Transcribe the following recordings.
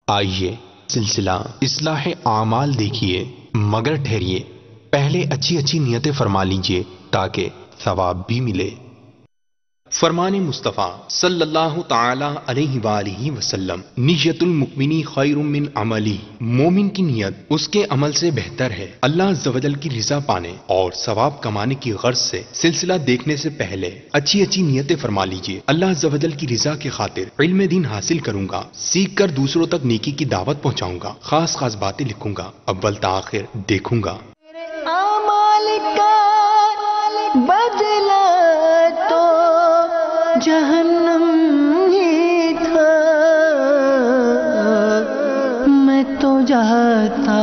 آئیے سلسلہ اصلاح اعمال دیکھیے، مگر ٹھہریے، پہلے اچھی اچھی نیتیں فرما لیجئے تاکہ ثواب بھی ملے۔ فرمان مصطفیٰ صلی اللہ تعالی علیہ وآلہ وسلم، نیت المؤمن خیر من عملی، مومن کی نیت اس کے عمل سے بہتر ہے اللہ عز و جل کی رضا پانے اور ثواب کمانے کی غرض سے۔ سلسلہ دیکھنے سے پہلے اچھی اچھی نیتیں فرما لیجئے۔ اللہ عز و جل کی رضا کی خاطر علم دین حاصل کروں گا، سیکھ کر دوسروں تک نیکی کی دعوت پہنچاؤں گا، خاص خاص باتیں لکھوں گا، اول تاخیر دیکھوں گا۔ اعمال کا بدلہ تو جہنم ہی تھا، میں تو جاتا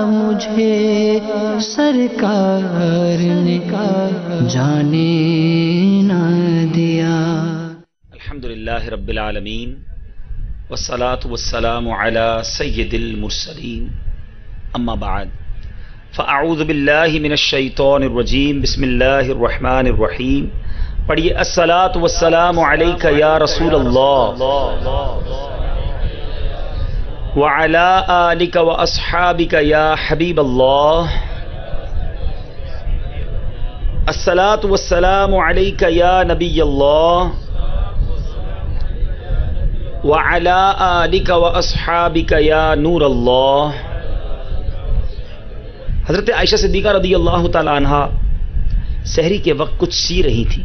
مجھے سرکار نے جانے نہ دیا۔ الحمدللہ رب العالمین والصلاة والسلام علی سید المرسلین، اما بعد فاعوذ باللہ من الشیطان الرجیم، بسم اللہ الرحمن الرحیم۔ پڑھیے الصلاۃ والسلام علیک یا رسول اللہ وعلی آلک واصحابک یا حبیب اللہ۔ الصلاۃ والسلام علیک یا نبی اللہ وعلی آلک واصحابک یا نور اللہ۔ حضرت عائشہ صدیقہ رضی اللہ تعالی عنہا سحری کے وقت کچھ سی رہی تھی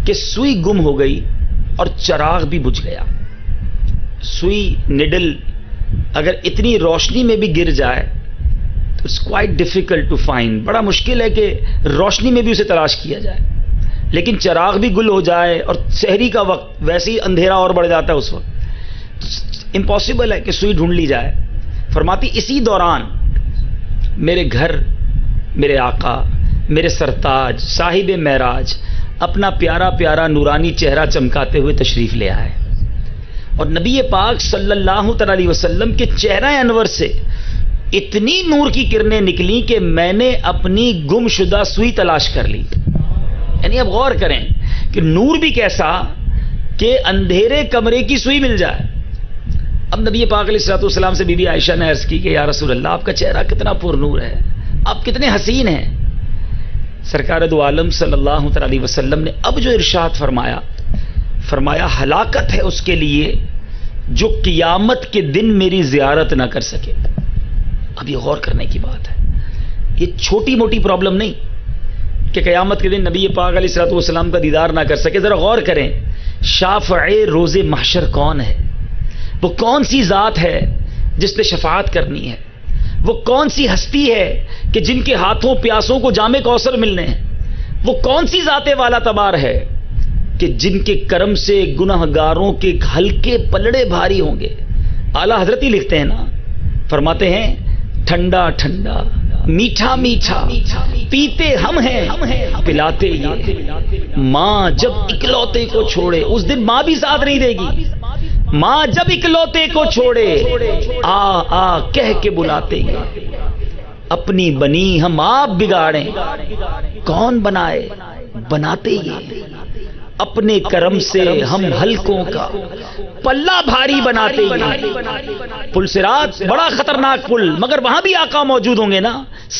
کہ سوئی گم ہو گئی اور چراغ بھی بجھ گیا۔ سوئی نڈل اگر اتنی روشنی میں بھی گر جائے تو it's quite difficult to find, بڑا مشکل ہے کہ روشنی میں بھی اسے تلاش کیا جائے، لیکن چراغ بھی گل ہو جائے اور سحری کا وقت ویسے ہی اندھیرا اور بڑھ جاتا ہے اس وقت، امپاسبل ہے کہ سوئی ڈھونڈ لی جائے۔ فرماتی اسی دوران میرے گھر میرے آقا میرے سرتاج صاحب معراج اپنا پیارا پیارا نورانی چہرہ چمکاتے ہوئے تشریف لے آئے، اور نبی پاک صلی اللہ تعالی علیہ وسلم کے چہرہ انور سے اتنی نور کی کرنیں نکلیں کہ میں نے اپنی گم شدہ سوئی تلاش کر لی۔ یعنی اب غور کریں کہ نور بھی کیسا کہ اندھیرے کمرے کی سوئی مل جائے۔ اب نبی پاک علیہ الصلوۃ والسلام سے بی بی عائشہ نے عرض کی کہ یا رسول اللہ، آپ کا چہرہ کتنا پر نور ہے، آپ کتنے حسین ہیں۔ سرکار دو عالم صلی اللہ تعالی علیہ وسلم نے اب جو ارشاد فرمایا ہلاکت ہے اس کے لیے جو قیامت کے دن میری زیارت نہ کر سکے۔ اب یہ غور کرنے کی بات ہے، یہ چھوٹی موٹی پرابلم نہیں کہ قیامت کے دن نبی پاک علیہ الصلوۃ والسلام کا دیدار نہ کر سکے۔ ذرا غور کریں، شافع روز محشر کون ہے؟ وہ کون سی ذات ہے جس نے شفاعت کرنی ہے؟ وہ کون سی ہستی ہے کہ جن کے ہاتھوں پیاسوں کو جام کوثر ملنے ہیں؟ وہ کون سی ذات والا تبار ہے کہ جن کے کرم سے گنہگاروں کے ہلکے پلڑے بھاری ہوں گے؟ اعلیٰ حضرت ہی لکھتے ہیں نا، فرماتے ہیں ٹھنڈا ٹھنڈا میٹھا میٹھا پیتے ہم ہیں پلاتے یہ، ماں جب اکلوتے کو چھوڑے، اس دن ماں بھی ساتھ نہیں دے گی، ماں جب اکلوتے کو چھوڑے آ آ کہہ کے بلاتے ہیں، اپنی بنی ہم آپ بگاڑیں، کون بنائے بناتے یہ، اپنے کرم سے ہم ہلکوں کا پلہ بھاری بناتے ہیں۔ پل صراط بڑا خطرناک پل، مگر وہاں بھی آقا موجود ہوں گے نا،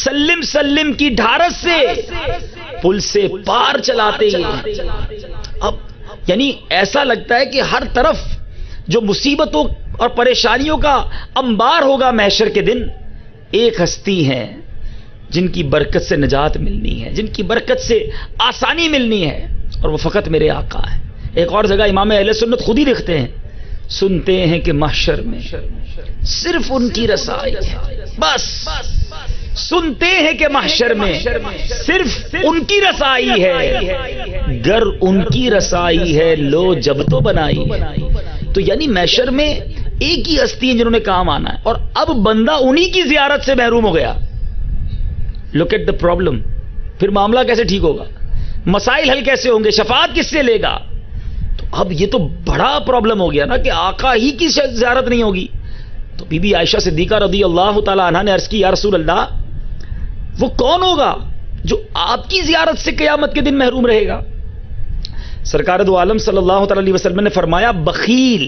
سلم سلم کی ڈھارس سے پل سے پار چلاتے ہیں۔ اب یعنی ایسا لگتا ہے کہ ہر طرف جو مصیبتوں اور پریشانیوں کا انبار ہوگا محشر کے دن، ایک ہستی ہے جن کی برکت سے نجات ملنی ہے، جن کی برکت سے آسانی ملنی ہے، اور وہ فقط میرے آقا ہے۔ ایک اور جگہ امام اہل سنت خود ہی لکھتے ہیں، سنتے ہیں کہ محشر میں صرف ان کی رسائی ہے، بس سنتے ہیں کہ محشر میں صرف ان کی رسائی ہے، گر ان کی رسائی ہے لو جب تو بنائی ہے۔ تو یعنی محشر میں ایک ہی ہستی ہیں جنہوں نے کام آنا ہے، اور اب بندہ انہی کی زیارت سے محروم ہو گیا۔ لک ایٹ دا پرابلم، پھر معاملہ کیسے ٹھیک ہوگا؟ مسائل حل کیسے ہوں گے؟ شفاعت کس سے لے گا؟ تو اب یہ تو بڑا پرابلم ہو گیا نا کہ آقا ہی کی زیارت نہیں ہوگی۔ تو بی بی عائشہ صدیقہ رضی اللہ تعالی عنہا نے عرض کی یا رسول اللہ، وہ کون ہوگا جو آپ کی زیارت سے قیامت کے دن محروم رہے گا؟ سرکار دو عالم صلی اللہ تعالی علیہ وسلم نے فرمایا بخیل،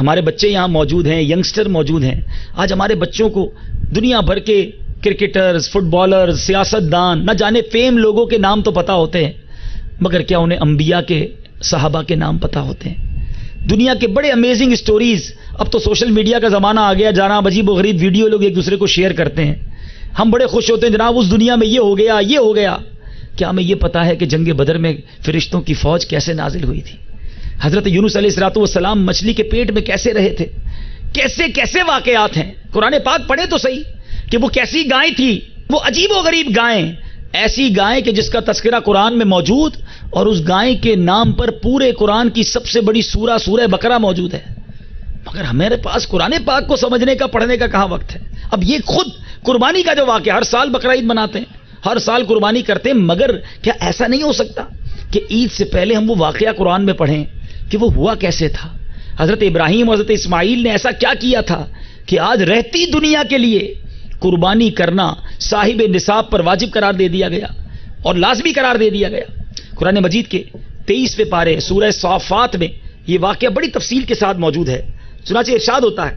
ہمارے بچے یہاں موجود ہیں، ینگسٹر موجود ہیں. آج ہمارے بچوں کو دنیا بھر کے کرکٹرز، فٹ بالرز، سیاستدان، نہ جانے فیم لوگوں کے نام تو پتا ہوتے ہیں، مگر کیا انہیں انبیاء کے، صحابہ کے نام پتا ہوتے ہیں؟ دنیا کے بڑے امیزنگ سٹوریز. اب تو سوشل میڈیا کا زمانہ آ گیا، جناب عجیب و غریب ویڈیو لوگ ایک دوسرے کو شیئر کرتے ہیں. ہم بڑے خوش ہوتے ہیں، جناب اس دنیا میں یہ ہو گیا، یہ ہو گیا. کیا ہمیں یہ پتا ہے کہ جنگ بدر میں فرشتوں کی فوج کیسے نازل ہوئی تھی؟ حضرت یونس علیہ الصلوۃ والسلام مچھلی کے پیٹ میں کیسے رہے تھے؟ کیسے کیسے واقعات ہیں. قرآن پاک پڑھے تو صحیح کہ وہ کیسی گائیں تھی، وہ عجیب و غریب گائیں، ایسی گائیں کہ جس کا تذکرہ قرآن میں موجود، اور اس گائیں کے نام پر پورے قرآن کی سب سے بڑی سورہ بقرہ موجود ہے. مگر ہمارے پاس قرآن پاک کو سمجھنے کا، پڑھنے کا کہاں وقت ہے؟ اب یہ خود قربانی کا جو واقعہ، ہر سال بقرہ عید مناتے ہیں، ہر سال قربانی کرتے ہیں، مگر کیا ایسا نہیں ہو سکتا کہ عید سے پہلے ہم وہ واقعہ قرآن میں پڑھیں کہ وہ ہوا کیسے تھا؟ حضرت ابراہیم اور حضرت اسماعیل نے ایسا کیا کیا تھا کہ آج رہتی دنیا کے لیے قربانی کرنا صاحب نصاب پر واجب قرار دے دیا گیا اور لازمی قرار دے دیا گیا. قرآن مجید کے 23ویں پارے سورہ صافات میں یہ واقعہ بڑی تفصیل کے ساتھ موجود ہے. چنانچہ ارشاد ہوتا ہے،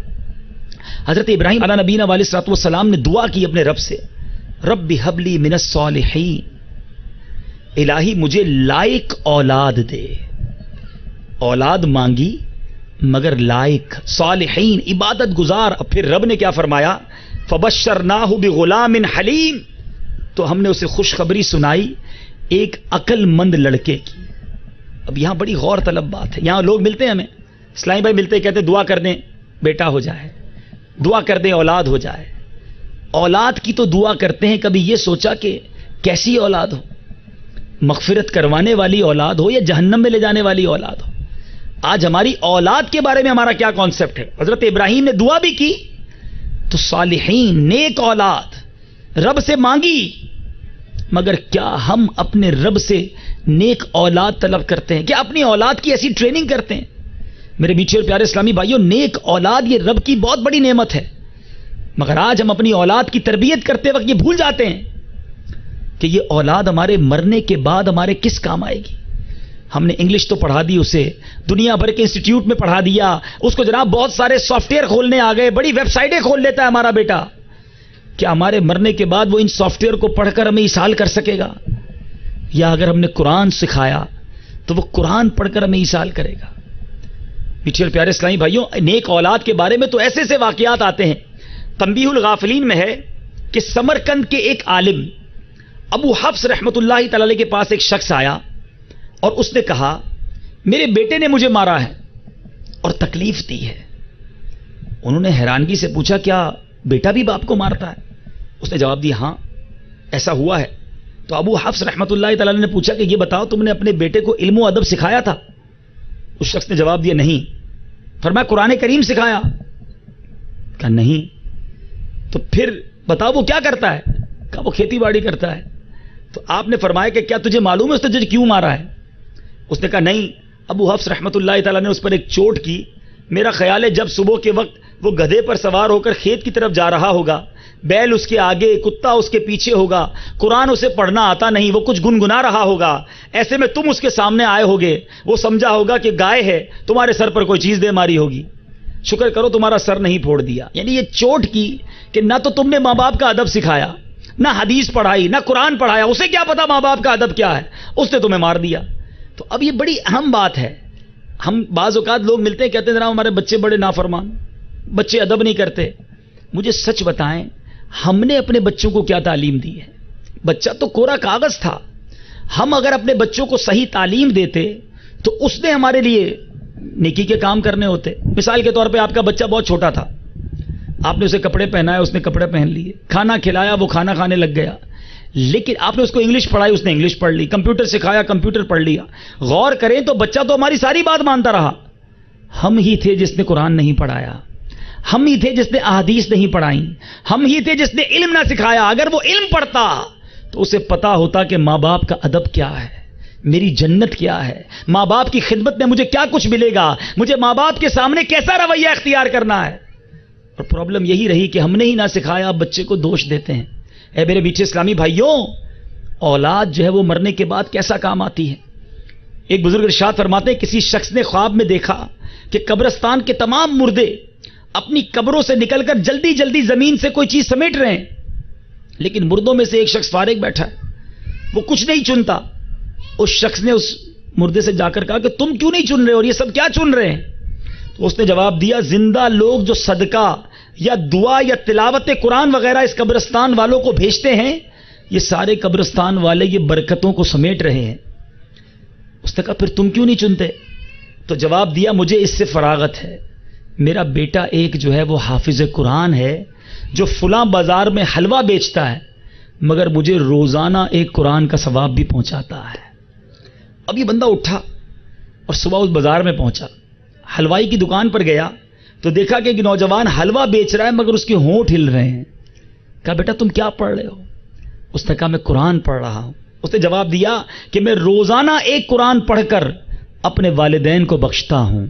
حضرت ابراہیم علیہ نبینا علیہ الصلوۃ والسلام نے دعا کی اپنے رب سے، رب ہب لی من الصالحین، الہی مجھے لائق اولاد دے. اولاد مانگی مگر لائق، صالحین، عبادت گزار. اب پھر رب نے کیا فرمایا؟ فبشرناہ بغلام حلیم، تو ہم نے اسے خوشخبری سنائی ایک عقل مند لڑکے کی. اب یہاں بڑی غور طلب بات ہے. یہاں لوگ ملتے ہیں، ہمیں اسلامی بھائی ملتے ہیں، کہتے ہیں دعا کر دیں بیٹا ہو جائے، دعا کر دیں اولاد ہو جائے. اولاد کی تو دعا کرتے ہیں، کبھی یہ سوچا کہ کیسی اولاد ہو؟ مغفرت کروانے والی اولاد ہو یا جہنم میں لے جانے والی اولاد ہو؟ آج ہماری اولاد کے بارے میں ہمارا کیا کانسیپٹ ہے؟ حضرت ابراہیم نے دعا بھی کی تو صالحین، نیک اولاد رب سے مانگی، مگر کیا ہم اپنے رب سے نیک اولاد طلب کرتے ہیں؟ کیا اپنی اولاد کی ایسی ٹریننگ کرتے ہیں؟ میرے میٹھے اور پیارے اسلامی بھائیوں، نیک اولاد یہ رب کی بہت بڑی نعمت ہے، مگر آج ہم اپنی اولاد کی تربیت کرتے وقت یہ بھول جاتے ہیں کہ یہ اولاد ہمارے مرنے کے بعد ہمارے کس کام آئے گی. ہم نے انگلش تو پڑھا دی اسے، دنیا بھر کے انسٹیٹیوٹ میں پڑھا دیا اس کو، جناب بہت سارے سافٹ ویئر کھولنے آ گئے، بڑی ویب سائٹیں کھول لیتا ہے ہمارا بیٹا. کیا ہمارے مرنے کے بعد وہ ان سافٹ ویئر کو پڑھ کر ہمیں ایصال کر سکے گا؟ یا اگر ہم نے قرآن سکھایا تو وہ قرآن پڑھ کر ہمیں ایصال کرے گا؟ میٹھے اور پیارے اسلامی بھائیوں، نیک اولاد کے بارے میں تو ایسے سے واقعات آتے ہیں. تنبیہ الغافلین میں ہے کہ سمرقند کے ایک عالم ابو حفص رحمت اللہ تعالی علیہ کے پاس ایک شخص آیا اور اس نے کہا، میرے بیٹے نے مجھے مارا ہے اور تکلیف دی ہے. انہوں نے حیرانگی سے پوچھا، کیا بیٹا بھی باپ کو مارتا ہے؟ اس نے جواب دیا، ہاں ایسا ہوا ہے. تو ابو حفص رحمت اللہ تعالی نے پوچھا کہ یہ بتاؤ تم نے اپنے بیٹے کو علم و ادب سکھایا تھا؟ اس شخص نے جواب دیا، نہیں. فرمایا، قرآن کریم سکھایا؟ کہا نہیں. تو پھر بتاؤ وہ کیا کرتا ہے؟ کہا وہ کھیتی باڑی کرتا ہے. تو آپ نے فرمایا کہ کیا تجھے معلوم ہے اس نے تجھے کیوں مارا ہے؟ اس نے کہا نہیں. ابو حفص رحمت اللہ تعالیٰ نے اس پر ایک چوٹ کی. میرا خیال ہے جب صبح کے وقت وہ گدھے پر سوار ہو کر کھیت کی طرف جا رہا ہوگا، بیل اس کے آگے، کتا اس کے پیچھے ہوگا، قرآن اسے پڑھنا آتا نہیں، وہ کچھ گنگنا رہا ہوگا، ایسے میں تم اس کے سامنے آئے ہوگے، وہ سمجھا ہوگا کہ گائے ہے، تمہارے سر پر کوئی چیز دے ماری ہوگی، شکر کرو تمہارا سر نہیں پھوڑ دیا. یعنی یہ چوٹ کی کہ نہ تو تم نے ماں باپ کا ادب سکھایا، نہ حدیث پڑھائی، نہ قرآن پڑھایا، اسے کیا پتا ماں باپ کا ادب کیا ہے، اس نے تمہیں مار دیا. تو اب یہ بڑی اہم بات ہے. ہم بعض اوقات لوگ ملتے ہیں، کہتے ہیں جناب ہمارے بچے بڑے نافرمان، بچے ادب نہیں کرتے. مجھے سچ بتائیں، ہم نے اپنے بچوں کو کیا تعلیم دی ہے؟ بچہ تو کوڑا کاغذ تھا. ہم اگر اپنے بچوں کو صحیح تعلیم دیتے تو اس نے ہمارے لیے نیکی کے کام کرنے ہوتے. مثال کے طور پہ آپ کا بچہ بہت چھوٹا تھا، آپ نے اسے کپڑے پہنائے، اس نے کپڑے پہن لیے، کھانا کھلایا، وہ کھانا کھانے لگ گیا. لیکن آپ نے اس کو انگلش پڑھائی، اس نے انگلش پڑھ لی، کمپیوٹر سکھایا، کمپیوٹر پڑھ لیا. غور کریں تو بچہ تو ہماری ساری بات مانتا رہا. ہم ہی تھے جس نے قرآن نہیں پڑھایا، ہم ہی تھے جس نے احادیث نہیں پڑھائیں، ہم ہی تھے جس نے علم نہ سکھایا. اگر وہ علم پڑھتا تو اسے پتا ہوتا کہ ماں باپ کا ادب کیا ہے، میری جنت کیا ہے، ماں باپ کی خدمت میں مجھے کیا کچھ ملے گا، مجھے ماں باپ کے سامنے کیسا رویہ اختیار کرنا ہے. اور پرابلم یہی رہی کہ ہم نے ہی نہ سکھایا، بچے کو دوش دیتے ہیں. اے میرے میٹھے اسلامی بھائیوں، اولاد جو ہے وہ مرنے کے بعد کیسا کام آتی ہے. ایک بزرگ ارشاد فرماتے ہیں، کسی شخص نے خواب میں دیکھا کہ قبرستان کے تمام مردے اپنی قبروں سے نکل کر جلدی جلدی زمین سے کوئی چیز سمیٹ رہے ہیں، لیکن مردوں میں سے ایک شخص فارغ بیٹھا ہے، وہ کچھ نہیں چنتا۔ اس شخص نے اس مردے سے جا کر کہا کہ تم کیوں نہیں چن رہے اور یہ سب کیا چن رہے ہیں؟ تو اس نے جواب دیا، زندہ لوگ جو صدقہ یا دعا یا تلاوت قرآن وغیرہ اس قبرستان والوں کو بھیجتے ہیں، یہ سارے قبرستان والے یہ برکتوں کو سمیٹ رہے ہیں۔ اس نے کہا پھر تم کیوں نہیں چنتے؟ تو جواب دیا، مجھے اس سے فراغت ہے، میرا بیٹا ایک جو ہے وہ حافظ قرآن ہے جو فلاں بازار میں حلوہ بیچتا ہے، مگر مجھے روزانہ ایک قرآن کا ثواب بھی پہنچاتا ہے۔ اب یہ بندہ اٹھا اور صبح اس بازار میں پہنچا، حلوائی کی دکان پر گیا تو دیکھا کہ ایک نوجوان حلوہ بیچ رہا ہے مگر اس کے ہونٹ ہل رہے ہیں۔ کہا بیٹا تم کیا پڑھ رہے ہو؟ اس نے کہا میں قرآن پڑھ رہا ہوں۔ اس نے جواب دیا کہ میں روزانہ ایک قرآن پڑھ کر اپنے والدین کو بخشتا ہوں،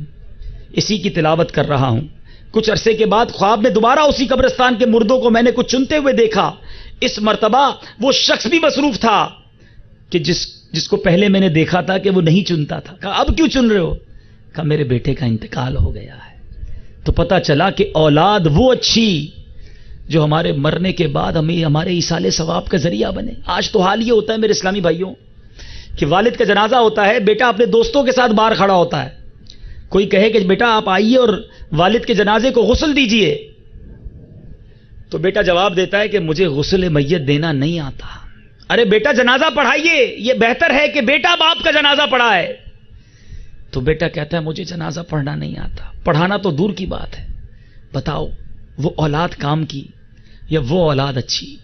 اسی کی تلاوت کر رہا ہوں۔ کچھ عرصے کے بعد خواب میں دوبارہ اسی قبرستان کے مردوں کو میں نے کچھ چنتے ہوئے دیکھا۔ اس مرتبہ وہ شخص بھی مصروف تھا کہ جس کو پہلے میں نے دیکھا تھا کہ وہ نہیں چنتا تھا۔ کہا اب کیوں چن رہے ہو؟ کہا میرے بیٹے کا انتقال ہو گیا ہے۔ تو پتا چلا کہ اولاد وہ اچھی جو ہمارے مرنے کے بعد ہمیں ہمارے ایصال ثواب کا ذریعہ بنے۔ آج تو حال یہ ہوتا ہے میرے اسلامی بھائیوں کہ والد کا جنازہ ہوتا ہے، بیٹا اپنے دوستوں کے ساتھ باہر کھڑا ہوتا ہے، کوئی کہے کہ بیٹا آپ آئیے اور والد کے جنازے کو غسل دیجئے، تو بیٹا جواب دیتا ہے کہ مجھے غسل میت دینا نہیں آتا۔ ارے بیٹا جنازہ پڑھائیے، یہ بہتر ہے کہ بیٹا باپ کا جنازہ پڑھائے۔ تو بیٹا کہتا ہے مجھے جنازہ پڑھنا نہیں آتا۔ پڑھانا تو دور کی بات ہے، بتاؤ وہ اولاد کام کی یا وہ اولاد اچھی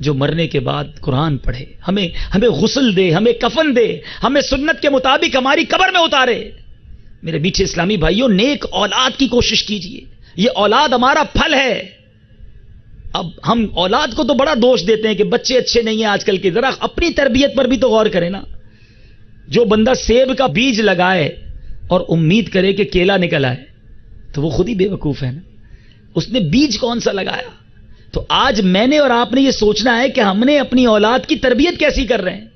جو مرنے کے بعد قرآن پڑھے، ہمیں غسل دے، ہمیں کفن دے، ہمیں سنت کے مطابق ہماری قبر میں اتارے۔ میرے میٹھے اسلامی بھائیوں، نیک اولاد کی کوشش کیجئے، یہ اولاد ہمارا پھل ہے۔ اب ہم اولاد کو تو بڑا دوش دیتے ہیں کہ بچے اچھے نہیں ہیں آج کل کے، ذرا اپنی تربیت پر بھی تو غور کریں نا۔ جو بندہ سیب کا بیج لگائے اور امید کرے کہ کیلا نکل آئے تو وہ خود ہی بے وقوف ہے نا، اس نے بیج کون سا لگایا؟ تو آج میں نے اور آپ نے یہ سوچنا ہے کہ ہم نے اپنی اولاد کی تربیت کیسی کر رہے ہیں۔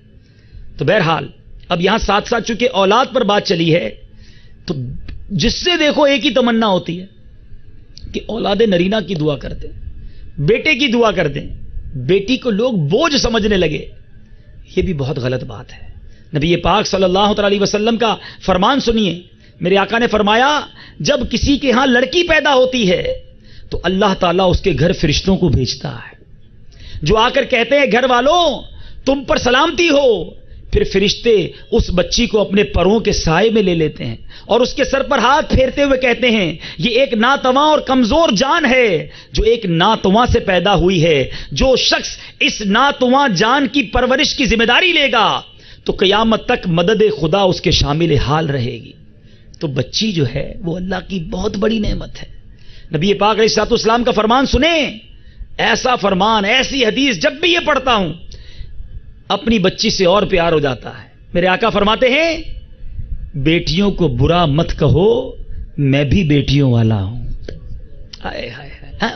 تو بہرحال اب یہاں ساتھ ساتھ چونکہ اولاد پر بات چلی ہے تو جس سے دیکھو ایک ہی تمنا ہوتی ہے کہ اولاد نرینہ کی دعا کر دیں، بیٹے کی دعا کر دیں، بیٹی کو لوگ بوجھ سمجھنے لگے، یہ بھی بہت غلط بات ہے۔ نبی پاک صلی اللہ علیہ وسلم کا فرمان سنیے، میرے آقا نے فرمایا جب کسی کے ہاں لڑکی پیدا ہوتی ہے تو اللہ تعالیٰ اس کے گھر فرشتوں کو بھیجتا ہے جو آ کر کہتے ہیں گھر والوں تم پر سلامتی ہو، پھر فرشتے اس بچی کو اپنے پروں کے سائے میں لے لیتے ہیں اور اس کے سر پر ہاتھ پھیرتے ہوئے کہتے ہیں یہ ایک ناتواں اور کمزور جان ہے جو ایک ناتواں سے پیدا ہوئی ہے، جو شخص اس ناتواں جان کی پرورش کی ذمہ داری لے گا تو قیامت تک مدد خدا اس کے شامل حال رہے گی۔ تو بچی جو ہے وہ اللہ کی بہت بڑی نعمت ہے۔ نبی پاک علیہ الصلوۃ والسلام کا فرمان سنیں، ایسا فرمان، ایسی حدیث جب بھی یہ پڑھتا ہوں اپنی بچی سے اور پیار ہو جاتا ہے۔ میرے آقا فرماتے ہیں بیٹیوں کو برا مت کہو، میں بھی بیٹیوں والا ہوں۔ ہائے ہائے ہائے،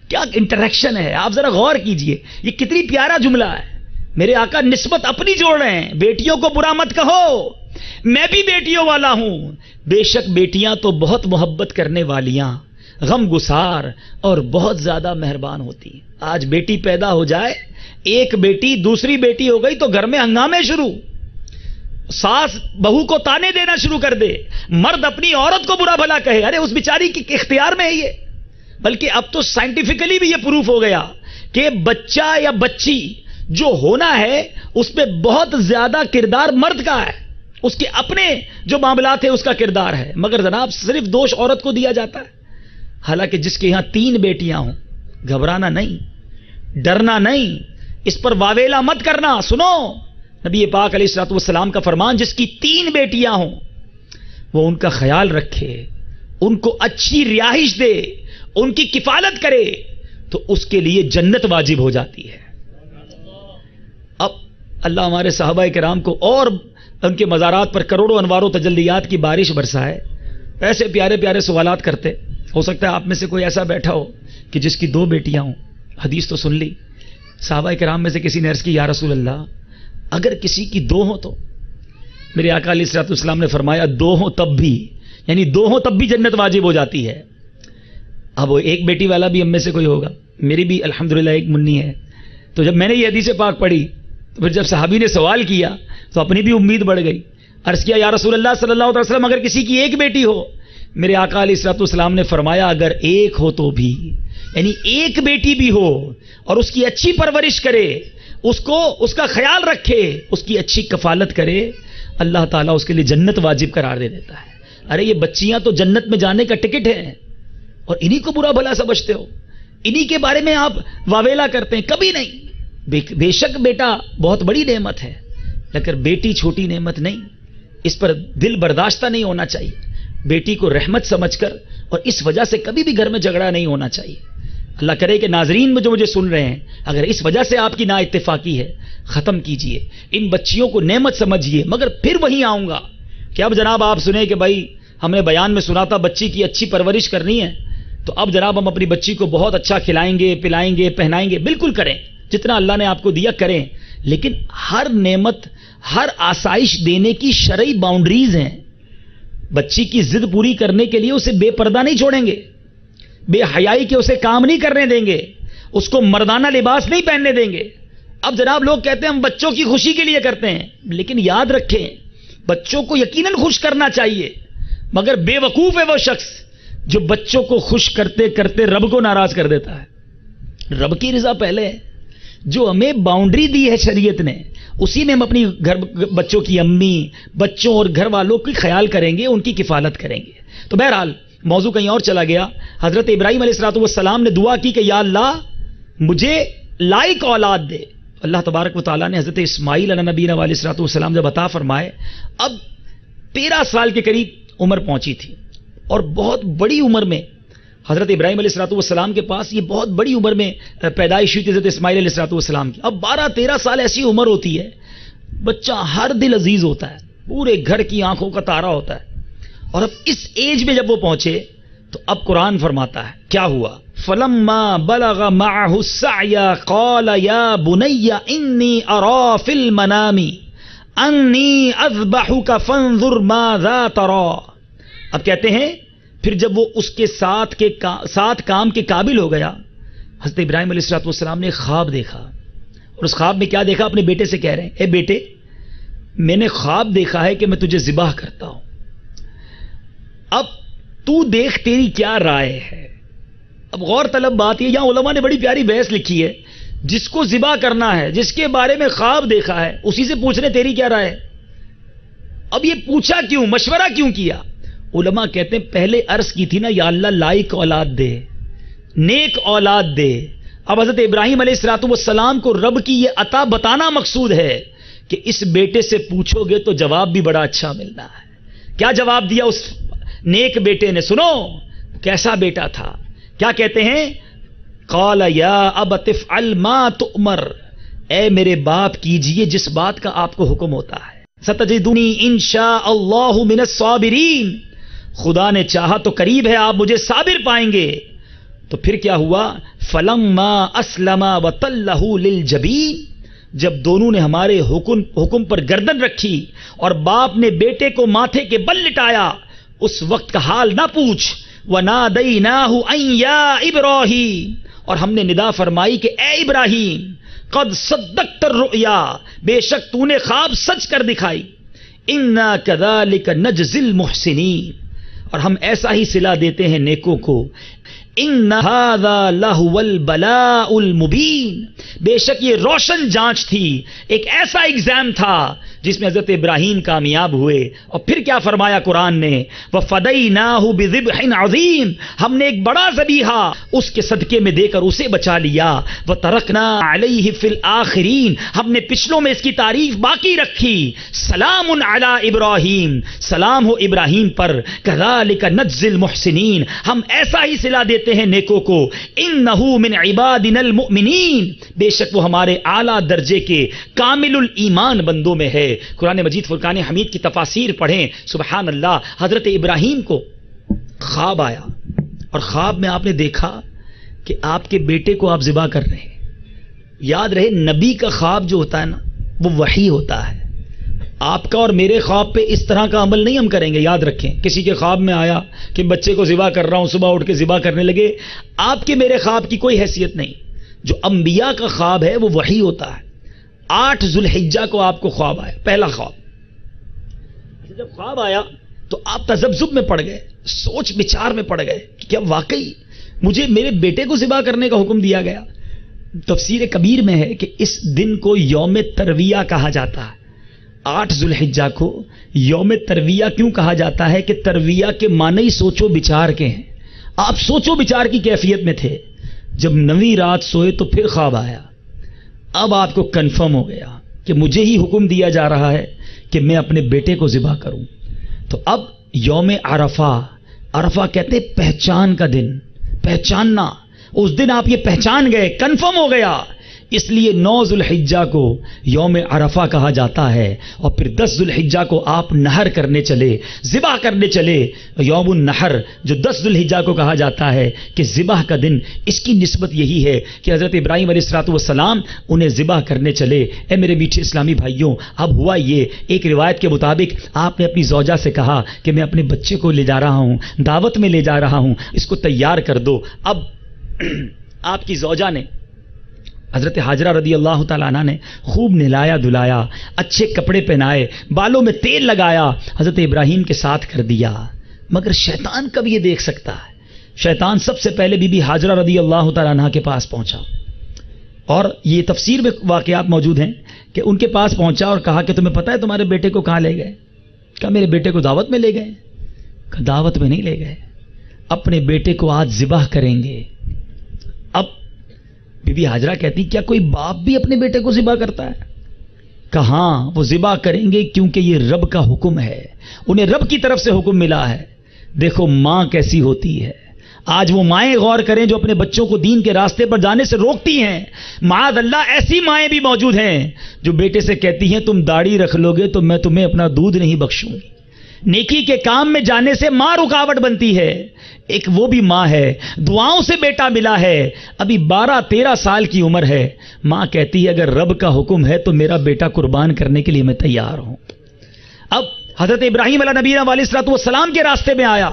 کیا انٹریکشن ہے، آپ ذرا غور کیجئے، یہ کتنی پیارا جملہ ہے۔ میرے آقا نسبت اپنی جوڑ رہے ہیں، بیٹیوں کو برا مت کہو، میں بھی بیٹیوں والا ہوں۔ بے شک بیٹیاں تو بہت محبت کرنے والیاں، غم گسار اور بہت زیادہ مہربان ہوتی ہیں۔ آج بیٹی پیدا ہو جائے، ایک بیٹی دوسری بیٹی ہو گئی تو گھر میں ہنگامے شروع، ساس بہو کو تانے دینا شروع کر دے، مرد اپنی عورت کو برا بھلا کہے، ارے اس بیچاری کے اختیار میں ہے یہ۔ بلکہ اب تو سائنٹیفکلی بھی یہ پروف ہو گیا کہ بچہ یا بچی جو ہونا ہے اس میں بہت زیادہ کردار مرد کا ہے، اس کے اپنے جو معاملات ہیں اس کا کردار ہے، مگر جناب صرف دوش عورت کو دیا جاتا ہے۔ حالانکہ جس کے یہاں 3 بیٹیاں ہوں، گھبرانا نہیں، ڈرنا نہیں، اس پر واویلا مت کرنا۔ سنو نبی پاک علیہ الصلوۃ والسلام کا فرمان، جس کی 3 بیٹیاں ہوں وہ ان کا خیال رکھے، ان کو اچھی رہائش دے، ان کی کفالت کرے تو اس کے لیے جنت واجب ہو جاتی ہے۔ اب اللہ ہمارے صحابہ کرام کو اور ان کے مزارات پر کروڑوں انوار و تجلیات کی بارش برسائے۔ ایسے پیارے پیارے سوالات کرتے، ہو سکتا ہے آپ میں سے کوئی ایسا بیٹھا ہو کہ جس کی 2 بیٹیاں ہوں، حدیث تو سن لی، صحابہ کرام میں سے کسی نے عرض کی یا رسول اللہ اگر کسی کی 2 ہوں تو؟ میرے آقا علیہ الصلوۃ والسلام نے فرمایا 2 ہوں تب بھی، یعنی 2 ہوں تب بھی جنت واجب ہو جاتی ہے. اب وہ ایک بیٹی والا بھی ہم میں سے کوئی ہوگا. میری بھی الحمدللہ ایک منی ہے. تو جب میں نے یہ حدیث پاک پڑھی تو پھر جب صحابی نے سوال کیا تو اپنی بھی امید بڑھ گئی. عرض کیا یا رسول اللہ صلی اللہ علیہ وسلم اگر کسی کی ایک بیٹی ہو؟ میرے آقا علیہ الصلوۃ والسلام نے فرمایا اگر ایک ہو تو بھی، یعنی ایک بیٹی بھی ہو اور اس کی اچھی پرورش کرے، اس کا خیال رکھے، اس کی اچھی کفالت کرے، اللہ تعالیٰ اس کے لیے جنت واجب قرار دے دیتا ہے. ارے یہ بچیاں تو جنت میں جانے کا ٹکٹ ہے اور انہی کو برا بھلا سمجھتے ہو، انہی کے بارے میں آپ واویلا کرتے ہیں. کبھی نہیں. بے شک بیٹا بہت بڑی نعمت ہے لیکن بیٹی چھوٹی نعمت نہیں. اس پر دل برداشتہ نہیں ہونا چاہیے. بیٹی کو رحمت سمجھ کر اور اس وجہ سے کبھی بھی گھر میں جھگڑا نہیں ہونا چاہیے. اللہ کرے کہ ناظرین میں جو مجھے سن رہے ہیں اگر اس وجہ سے آپ کی نا اتفاقی ہے ختم کیجئے. ان بچیوں کو نعمت سمجھیے. مگر پھر وہیں آؤں گا کہ اب جناب آپ سنیں کہ بھائی ہم نے بیان میں سنا تھا بچی کی اچھی پرورش کرنی ہے تو اب جناب ہم اپنی بچی کو بہت اچھا کھلائیں گے، پلائیں گے، پہنائیں گے. بالکل کریں، جتنا اللہ نے آپ کو دیا کریں، لیکن ہر نعمت، ہر آسائش دینے کی شرعی باؤنڈریز ہیں. بچی کی ضد پوری کرنے کے لیے اسے بے پردہ نہیں چھوڑیں گے، بے حیائی کے اسے کام نہیں کرنے دیں گے، اس کو مردانہ لباس نہیں پہننے دیں گے. اب جناب لوگ کہتے ہیں ہم بچوں کی خوشی کے لیے کرتے ہیں، لیکن یاد رکھیں بچوں کو یقیناً خوش کرنا چاہیے، مگر بے وقوف ہے وہ شخص جو بچوں کو خوش کرتے کرتے رب کو ناراض کر دیتا ہے. رب کی رضا پہلے ہے. جو ہمیں باؤنڈری دی ہے شریعت نے اسی میں ہم اپنی بچوں کی امی، بچوں اور گھر والوں کی خیال کریں گے، ان کی کفالت کریں گے. تو بہرحال موضوع کہیں اور چلا گیا. حضرت ابراہیم علیہ الصلوۃ والسلام نے دعا کی کہ یا اللہ مجھے لائق اولاد دے. اللہ تبارک و تعالیٰ نے حضرت اسماعیل علیہ نبینا علیہ الصلوۃ والسلام جب عطا فرمائے، اب 13 سال کے قریب عمر پہنچی تھی اور بہت بڑی عمر میں حضرت ابراہیم علیہ الصلوۃ والسلام کے پاس یہ بہت بڑی عمر میں پیدائش ہوئی تھی حضرت اسماعیل علیہ الصلوۃ والسلام کی. اب 12-13 سال ایسی عمر ہوتی ہے بچہ ہر دل عزیز ہوتا ہے، پورے گھر کی آنکھوں کا تارا ہوتا ہے. اور اب اس ایج میں جب وہ پہنچے تو اب قرآن فرماتا ہے کیا ہوا؟ فَلَمَّا بَلَغَ مَعَهُ السَّعْيَ قَالَ يَا بُنَيَّ إِنِّي أَرَى فِي الْمَنَامِ أَنِّي أَذْبَحُكَ فَانظُرْ مَاذَا تَرَى. اب کہتے ہیں پھر جب وہ اس کے ساتھ کام کے قابل ہو گیا، حضرت ابراہیم علیہ الصلوۃ والسلام نے خواب دیکھا. اور اس خواب میں کیا دیکھا؟ اپنے بیٹے سے کہہ رہے ہیں اے بیٹے میں نے خواب دیکھا ہے کہ میں تجھے ذبح کرتا ہوں، اب تو دیکھ تیری کیا رائے ہے. اب غور طلب بات یہ، یہاں علماء نے بڑی پیاری بحث لکھی ہے، جس کو ذبح کرنا ہے، جس کے بارے میں خواب دیکھا ہے، اسی سے پوچھ رہے تیری کیا رائے ہے. اب یہ پوچھا کیوں، مشورہ کیوں کیا؟ علماء کہتے ہیں پہلے عرض کی تھی نا یا اللہ لائق اولاد دے، نیک اولاد دے. اب حضرت ابراہیم علیہ الصلوۃ والسلام کو رب کی یہ عطا بتانا مقصود ہے کہ اس بیٹے سے پوچھو گے تو جواب بھی بڑا اچھا ملنا ہے. کیا جواب دیا اس نیک بیٹے نے؟ سنو کیسا بیٹا تھا. کیا کہتے ہیں؟ قال یا ابت افعل ما تؤمر، اے میرے باپ کیجئے جس بات کا آپ کو حکم ہوتا ہے. ستجدنی انشاء اللہ من الصابرین، خدا نے چاہا تو قریب ہے آپ مجھے صابر پائیں گے. تو پھر کیا ہوا؟ فلما اسلم وتلہ للجبین، جب دونوں نے ہمارے حکم پر گردن رکھی اور باپ نے بیٹے کو ماتھے کے بل لٹایا، اس وقت کا حال نہ پوچھ. وَنَادَيْنَاهُ أَن يَا إِبْرَاهِيمُ، اور ہم نے ندا فرمائی کہ اے ابراہیم قد صدقت الرؤیا، بے شک تو نے خواب سچ کر دکھائی. اِنَّا كَذَلِكَ نَجْزِي الْمُحْسِنِينَ، اور ہم ایسا ہی صلہ دیتے ہیں نیکوں کو. ان هذا لهو البلاء المبین، بے شک یہ روشن جانچ تھی، ایک ایسا ایگزام تھا جس میں حضرت ابراہیم کامیاب ہوئے. اور پھر کیا فرمایا قرآن نے؟ وَفَدَيْنَاهُ بِذِبْحٍ عَظِيمٍ، ہم نے ایک بڑا ذبیحہ اس کے صدقے میں دے کر اسے بچا لیا. وَتَرَكْنَا عَلَيْهِ فِي الْآخِرِينَ، ہم نے پچھلوں میں اس کی تعریف باقی رکھی. سلام علی ابراہیم، سلام ہو ابراہیم پر. كَذَلِكَ نَجْزِي الْمُحْسِنِينَ، ہم ایسا ہی صلہ دیتے ہیں نیکوں کو. انہو من عبادنا المؤمنین، بے شک وہ ہمارے اعلیٰ درجے کے کامل الایمان بندوں میں ہے. قرآن مجید فرقان حمید کی تفاسیر پڑھیں. سبحان اللہ. حضرت ابراہیم کو خواب آیا اور خواب میں آپ نے دیکھا کہ آپ کے بیٹے کو آپ ذبح کر رہے ہیں. یاد رہے نبی کا خواب جو ہوتا ہے نا وہ وحی ہوتا ہے. آپ کا اور میرے خواب پہ اس طرح کا عمل نہیں ہم کریں گے. یاد رکھیں, کسی کے خواب میں آیا کہ بچے کو ذبح کر رہا ہوں, صبح اٹھ کے ذبح کرنے لگے, آپ کے میرے خواب کی کوئی حیثیت نہیں. جو انبیاء کا خواب ہے وہ وحی ہوتا ہے. 8 ذوالحجہ کو آپ کو خواب آیا, پہلا خواب. جب خواب آیا تو آپ تذبذب میں پڑ گئے, سوچ بچار میں پڑ گئے کہ کیا واقعی مجھے میرے بیٹے کو ذبح کرنے کا حکم دیا گیا. تفسیر کبیر میں ہے کہ اس دن کو یوم ترویہ کہا جاتا ہے. 8 ذوالحجہ کو یوم ترویہ کیوں کہا جاتا ہے کہ ترویہ کے معنی ہی سوچو بچار کے ہیں. آپ سوچو بچار کی کیفیت میں تھے. جب 9ویں رات سوئے تو پھر خواب آیا. اب آپ کو کنفرم ہو گیا کہ مجھے ہی حکم دیا جا رہا ہے کہ میں اپنے بیٹے کو ذبح کروں. تو اب یوم عرفہ, عرفہ کہتے ہیں پہچان کا دن, پہچاننا. اس دن آپ یہ پہچان گئے, کنفرم ہو گیا, اس لیے 9 ذوالحجہ کو یوم عرفہ کہا جاتا ہے. اور پھر 10 ذوالحجہ کو آپ نحر کرنے چلے, ذبح کرنے چلے. یوم النحر جو 10 ذوالحجہ کو کہا جاتا ہے کہ ذبح کا دن, اس کی نسبت یہی ہے کہ حضرت ابراہیم علیہ الصلوۃ والسلام انہیں ذبح کرنے چلے. اے میرے میٹھے اسلامی بھائیوں, اب ہوا یہ, ایک روایت کے مطابق آپ نے اپنی زوجہ سے کہا کہ میں اپنے بچے کو لے جا رہا ہوں, دعوت میں لے جا رہا ہوں, اس کو تیار کر دو. اب آپ کی زوجہ نے, حضرت حاجرہ رضی اللہ تعالیٰ عنہ نے خوب نہلایا دھلایا, اچھے کپڑے پہنائے, بالوں میں تیل لگایا, حضرت ابراہیم کے ساتھ کر دیا. مگر شیطان کب یہ دیکھ سکتا ہے؟ شیطان سب سے پہلے بی بی حاجرہ رضی اللہ تعالیٰ عنہ کے پاس پہنچا, اور یہ تفسیر میں واقعات موجود ہیں کہ ان کے پاس پہنچا اور کہا کہ تمہیں پتہ ہے تمہارے بیٹے کو کہاں لے گئے؟ کہا میرے بیٹے کو دعوت میں لے گئے. کہا دعوت میں نہیں لے گئے, اپنے بیٹے کو آج ذبح کریں گے. اب بی بی حاجرہ کہتی کیا کوئی باپ بھی اپنے بیٹے کو ذبح کرتا ہے؟ کہا ہاں وہ ذبح کریں گے کیونکہ یہ رب کا حکم ہے, انہیں رب کی طرف سے حکم ملا ہے. دیکھو ماں کیسی ہوتی ہے. آج وہ مائیں غور کریں جو اپنے بچوں کو دین کے راستے پر جانے سے روکتی ہیں. معاذ اللہ ایسی مائیں بھی موجود ہیں جو بیٹے سے کہتی ہیں تم داڑھی رکھ لو گے تو میں تمہیں اپنا دودھ نہیں بخشوں گی. نیکی کے کام میں جانے سے ماں رکاوٹ بنتی ہے. ایک وہ بھی ماں ہے, دعاؤں سے بیٹا ملا ہے, ابھی 12-13 سال کی عمر ہے. ماں کہتی ہے اگر رب کا حکم ہے تو میرا بیٹا قربان کرنے کے لیے میں تیار ہوں. اب حضرت ابراہیم علیہ نبینا علیہ الصلوۃ والسلام کے راستے میں آیا.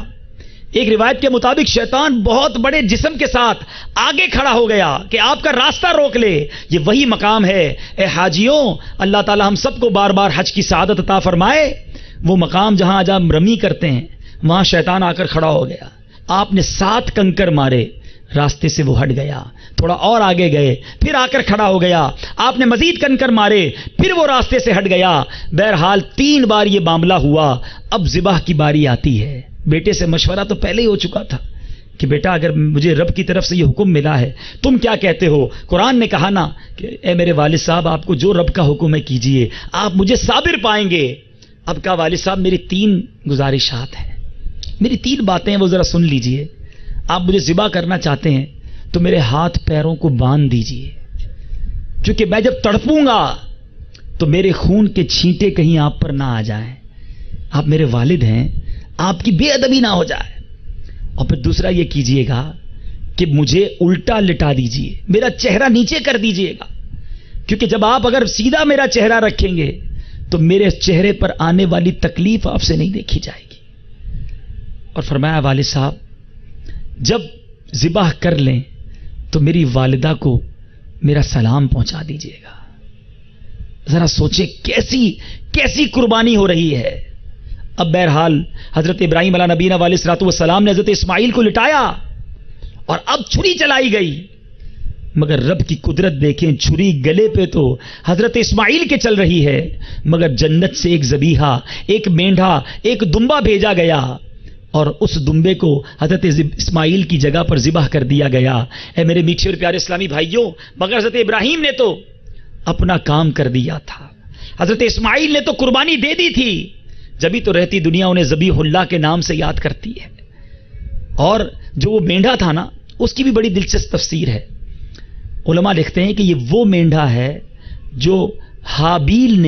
ایک روایت کے مطابق شیطان بہت بڑے جسم کے ساتھ آگے کھڑا ہو گیا کہ آپ کا راستہ روک لے. یہ وہی مقام ہے اے حاجیوں, اللہ تعالی ہم سب کو بار بار حج کی سعادت عطا فرمائے. وہ مقام جہاں آج ہم رمی کرتے ہیں, وہاں شیطان آ کر کھڑا ہو گیا. آپ نے 7 کنکر مارے, راستے سے وہ ہٹ گیا. تھوڑا اور آگے گئے, پھر آ کر کھڑا ہو گیا. آپ نے مزید کنکر مارے, پھر وہ راستے سے ہٹ گیا. بہرحال 3 بار یہ معاملہ ہوا. اب ذبح کی باری آتی ہے. بیٹے سے مشورہ تو پہلے ہی ہو چکا تھا کہ بیٹا اگر مجھے رب کی طرف سے یہ حکم ملا ہے تم کیا کہتے ہو؟ قرآن نے کہا نا کہ اے میرے والد صاحب آپ کو جو رب کا حکم ہے کیجئے, آپ مجھے صابر پائیں گے. اب کہا والد صاحب میری 3 گزارشات ہیں, میری 3 باتیں ہیں وہ ذرا سن لیجئے. آپ مجھے ذبح کرنا چاہتے ہیں تو میرے ہاتھ پیروں کو باندھ دیجئے, کیونکہ میں جب تڑپوں گا تو میرے خون کے چھینٹے کہیں آپ پر نہ آ جائیں. آپ میرے والد ہیں, آپ کی بے ادبی نہ ہو جائے. اور پھر دوسرا یہ کیجئے گا کہ مجھے الٹا لٹا دیجئے, میرا چہرہ نیچے کر دیجئے گا, کیونکہ جب آپ اگر سیدھا میرا چہرہ رکھیں گے تو میرے چہرے پر آنے والی تکلیف آپ سے نہیں دیکھی جائے گی. اور فرمایا والد صاحب جب ذبح کر لیں تو میری والدہ کو میرا سلام پہنچا دیجئے گا. ذرا سوچیں کیسی قربانی ہو رہی ہے. اب بہرحال حضرت ابراہیم علیہ نبینا علیہ الصلوۃ والسلام نے حضرت اسماعیل کو لٹایا اور اب چھری چلائی گئی. مگر رب کی قدرت دیکھیں, چھری گلے پہ تو حضرت اسماعیل کے چل رہی ہے, مگر جنت سے ایک ذبیحہ, ایک مینڈھا, ایک دمبا بھیجا گیا اور اس دمبے کو حضرت اسماعیل کی جگہ پر ذبح کر دیا گیا. اے میرے میٹھے اور پیارے اسلامی بھائیوں, مگر حضرت ابراہیم نے تو اپنا کام کر دیا تھا, حضرت اسماعیل نے تو قربانی دے دی تھی, جبھی تو رہتی دنیا انہیں ذبیح اللہ کے نام سے یاد کرتی ہے. اور جو وہ مینڈھا تھا نا, اس کی بھی بڑی دلچسپ تفسیر ہے. علماء لکھتے ہیں کہ یہ وہ مینڈھا ہے جو حابیل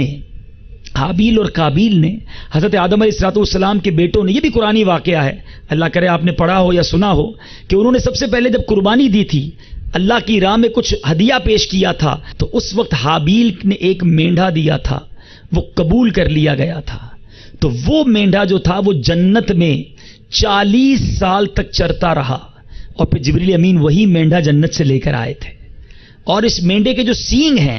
اور قابیل نے, حضرت آدم علیہ السلام کے بیٹوں نے, یہ بھی قرآنی واقعہ ہے, اللہ کرے آپ نے پڑھا ہو یا سنا ہو, کہ انہوں نے سب سے پہلے جب قربانی دی تھی, اللہ کی راہ میں کچھ ہدیہ پیش کیا تھا, تو اس وقت حابیل نے ایک مینڈھا دیا تھا. وہ قبول کر لیا گیا تھا. تو وہ مینڈھا جو تھا وہ جنت میں 40 سال تک چرتا رہا اور پھر جبریل امین وہی مینڈھا جنت سے لے کر آئے تھے. اور اس مینڈے کے جو سینگ ہیں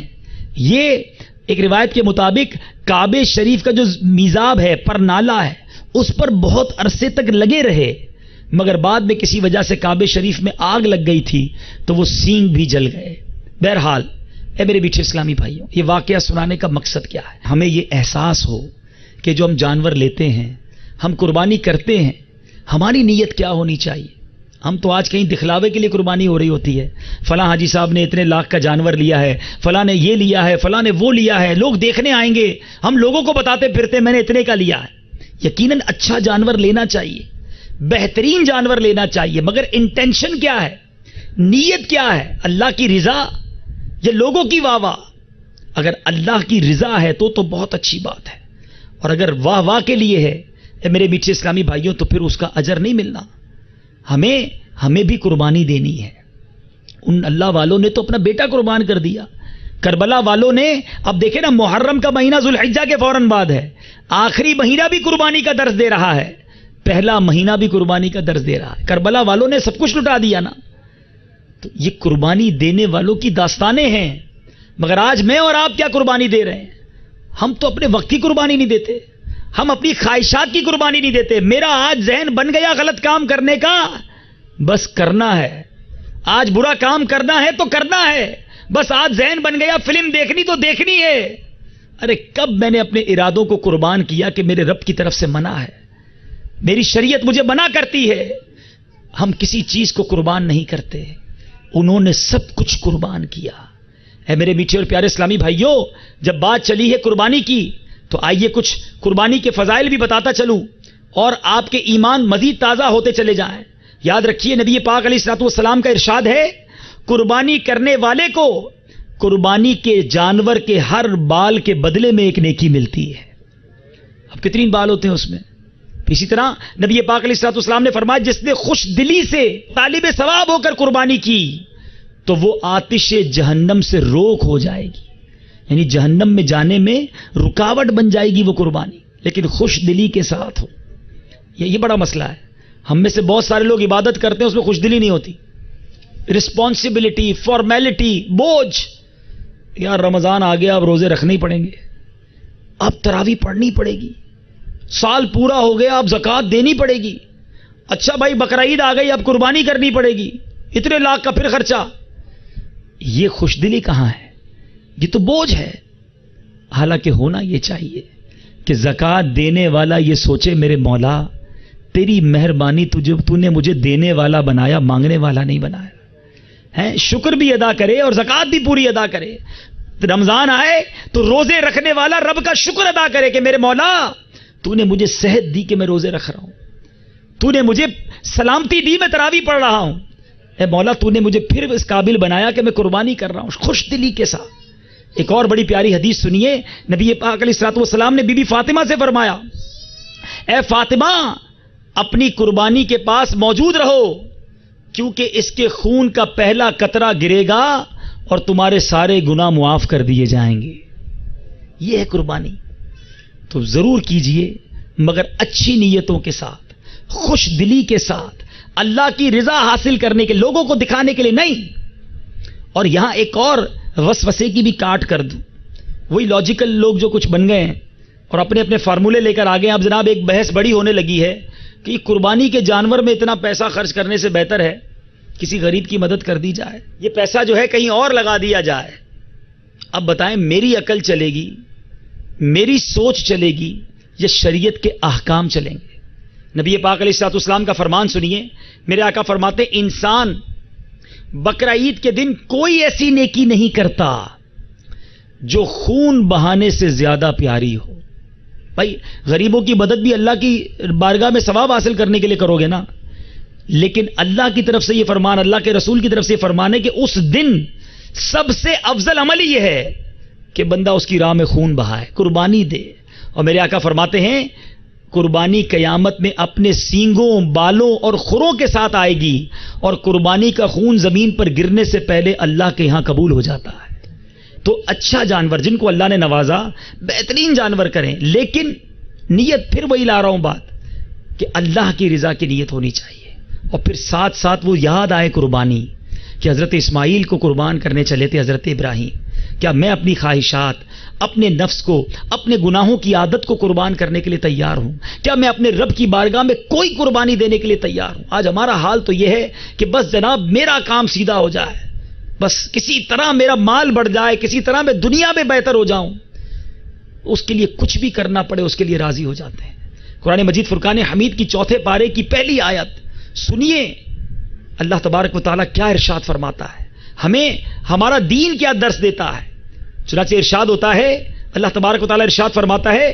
یہ ایک روایت کے مطابق کعبے شریف کا جو میزاب ہے پر نالا ہے اس پر بہت عرصے تک لگے رہے، مگر بعد میں کسی وجہ سے کعبے شریف میں آگ لگ گئی تھی تو وہ سینگ بھی جل گئے. بہرحال اے میرے بیٹھے اسلامی بھائیوں، یہ واقعہ سنانے کا مقصد کیا ہے؟ ہمیں یہ احساس ہو کہ جو ہم جانور لیتے ہیں، ہم قربانی کرتے ہیں، ہماری نیت کیا ہونی چاہیے. ہم تو آج کہیں دکھلاوے کے لیے قربانی ہو رہی ہوتی ہے، فلاں حاجی صاحب نے اتنے لاکھ کا جانور لیا ہے، فلاں نے یہ لیا ہے، فلاں نے وہ لیا ہے، لوگ دیکھنے آئیں گے، ہم لوگوں کو بتاتے پھرتے میں نے اتنے کا لیا ہے. یقیناً اچھا جانور لینا چاہیے، بہترین جانور لینا چاہیے، مگر انٹینشن کیا ہے، نیت کیا ہے؟ اللہ کی رضا یا لوگوں کی واہ واہ؟ اگر اللہ کی رضا ہے تو بہت اچھی بات ہے، اور اگر واہ واہ کے لیے ہے اے میرے میٹھے اسلامی بھائیوں تو پھر اس کا اجر نہیں ملنا. ہمیں بھی قربانی دینی ہے. ان اللہ والوں نے تو اپنا بیٹا قربان کر دیا، کربلا والوں نے. اب دیکھیں نا، محرم کا مہینہ ذوالحجہ کے فوراً بعد ہے، آخری مہینہ بھی قربانی کا درس دے رہا ہے، پہلا مہینہ بھی قربانی کا درس دے رہا ہے. کربلا والوں نے سب کچھ لٹا دیا نا. تو یہ قربانی دینے والوں کی داستانیں ہیں، مگر آج میں اور آپ کیا قربانی دے رہے ہیں؟ ہم تو اپنے وقت کی قربانی نہیں دیتے، ہم اپنی خواہشات کی قربانی نہیں دیتے. میرا آج ذہن بن گیا غلط کام کرنے کا، بس کرنا ہے. آج برا کام کرنا ہے تو کرنا ہے، بس آج ذہن بن گیا فلم دیکھنی تو دیکھنی ہے. ارے کب میں نے اپنے ارادوں کو قربان کیا کہ میرے رب کی طرف سے منع ہے، میری شریعت مجھے منع کرتی ہے. ہم کسی چیز کو قربان نہیں کرتے، انہوں نے سب کچھ قربان کیا. اے میرے میٹھے اور پیارے اسلامی بھائیوں، جب بات چلی ہے قربانی کی تو آئیے کچھ قربانی کے فضائل بھی بتاتا چلوں اور آپ کے ایمان مزید تازہ ہوتے چلے جائیں. یاد رکھیے نبی پاک علیہ الصلوۃ والسلام کا ارشاد ہے، قربانی کرنے والے کو قربانی کے جانور کے ہر بال کے بدلے میں ایک نیکی ملتی ہے. اب کتنی بال ہوتے ہیں اس میں؟ اسی طرح نبی پاک علیہ الصلوۃ والسلام نے فرمایا، جس نے خوش دلی سے طالب ثواب ہو کر قربانی کی تو وہ آتش جہنم سے روک ہو جائے گی، یعنی جہنم میں جانے میں رکاوٹ بن جائے گی وہ قربانی، لیکن خوش دلی کے ساتھ ہو. یہ بڑا مسئلہ ہے. ہم میں سے بہت سارے لوگ عبادت کرتے ہیں اس میں خوش دلی نہیں ہوتی، رسپانسبلٹی، فارمیلٹی، بوجھ. یار رمضان آ گیا، اب روزے رکھنے ہی پڑیں گے، اب تراویح پڑھنی پڑے گی، سال پورا ہو گیا اب زکوٰۃ دینی پڑے گی، اچھا بھائی بقرعید آ گئی اب قربانی کرنی پڑے گی، اتنے لاکھ کا پھر خرچہ. یہ خوش دلی کہاں ہے؟ یہ تو بوجھ ہے. حالانکہ ہونا یہ چاہیے کہ زکوٰۃ دینے والا یہ سوچے، میرے مولا تیری مہربانی، تو نے مجھے دینے والا بنایا، مانگنے والا نہیں بنایا ہے. شکر بھی ادا کرے اور زکوٰۃ بھی پوری ادا کرے. رمضان آئے تو روزے رکھنے والا رب کا شکر ادا کرے کہ میرے مولا تو نے مجھے صحت دی کہ میں روزے رکھ رہا ہوں، تو نے مجھے سلامتی دی میں تراویح پڑھ رہا ہوں. اے مولا تو نے مجھے پھر اس قابل بنایا کہ میں قربانی کر رہا ہوں، خوش دلی کے ساتھ. ایک اور بڑی پیاری حدیث سنیے، نبی پاک علیہ الصلوۃ والسلام نے بی بی فاطمہ سے فرمایا، اے فاطمہ اپنی قربانی کے پاس موجود رہو، کیونکہ اس کے خون کا پہلا قطرہ گرے گا اور تمہارے سارے گناہ معاف کر دیے جائیں گے. یہ ہے قربانی. تو ضرور کیجئے، مگر اچھی نیتوں کے ساتھ، خوش دلی کے ساتھ، اللہ کی رضا حاصل کرنے کے، لوگوں کو دکھانے کے لیے نہیں. اور یہاں ایک اور وسوسے کی بھی کاٹ کر دوں. وہی لاجیکل لوگ جو کچھ بن گئے ہیں اور اپنے اپنے فارمولے لے کر آ گئے. اب جناب ایک بحث بڑی ہونے لگی ہے کہ قربانی کے جانور میں اتنا پیسہ خرچ کرنے سے بہتر ہے کسی غریب کی مدد کر دی جائے، یہ پیسہ جو ہے کہیں اور لگا دیا جائے. اب بتائیں میری عقل چلے گی، میری سوچ چلے گی، یا شریعت کے احکام چلیں گے؟ نبی پاک علیہ الصلوۃ والسلام کا فرمان سنیے. میرے آقا فرماتے انسان بقرعید کے دن کوئی ایسی نیکی نہیں کرتا جو خون بہانے سے زیادہ پیاری ہو. بھائی غریبوں کی مدد بھی اللہ کی بارگاہ میں ثواب حاصل کرنے کے لیے کرو گے نا، لیکن اللہ کی طرف سے یہ فرمان، اللہ کے رسول کی طرف سے یہ فرمان ہے کہ اس دن سب سے افضل عمل یہ ہے کہ بندہ اس کی راہ میں خون بہائے، قربانی دے. اور میرے آقا فرماتے ہیں قربانی قیامت میں اپنے سینگوں، بالوں اور کھروں کے ساتھ آئے گی، اور قربانی کا خون زمین پر گرنے سے پہلے اللہ کے ہاں قبول ہو جاتا ہے. تو اچھا جانور جن کو اللہ نے نوازا بہترین جانور کریں، لیکن نیت پھر وہی لا رہا ہوں بات کہ اللہ کی رضا کی نیت ہونی چاہیے، اور پھر ساتھ ساتھ وہ یاد آئے قربانی کہ حضرت اسماعیل کو قربان کرنے چلے تھے حضرت ابراہیم، کیا میں اپنی خواہشات، اپنے نفس کو، اپنے گناہوں کی عادت کو قربان کرنے کے لیے تیار ہوں؟ کیا میں اپنے رب کی بارگاہ میں کوئی قربانی دینے کے لیے تیار ہوں؟ آج ہمارا حال تو یہ ہے کہ بس جناب میرا کام سیدھا ہو جائے، بس کسی طرح میرا مال بڑھ جائے، کسی طرح میں دنیا میں بہتر ہو جاؤں، اس کے لیے کچھ بھی کرنا پڑے اس کے لیے راضی ہو جاتے ہیں۔ قرآن مجید فرقان حمید کی 4 پارے کی پہلی آیت سنیے، اللہ تبارک و تعالیٰ کیا ارشاد فرماتا ہے، ہمیں ہمارا دین کیا درس دیتا ہے۔ چنانچہ ارشاد ہوتا ہے، اللہ تبارک و تعالیٰ ارشاد فرماتا ہے،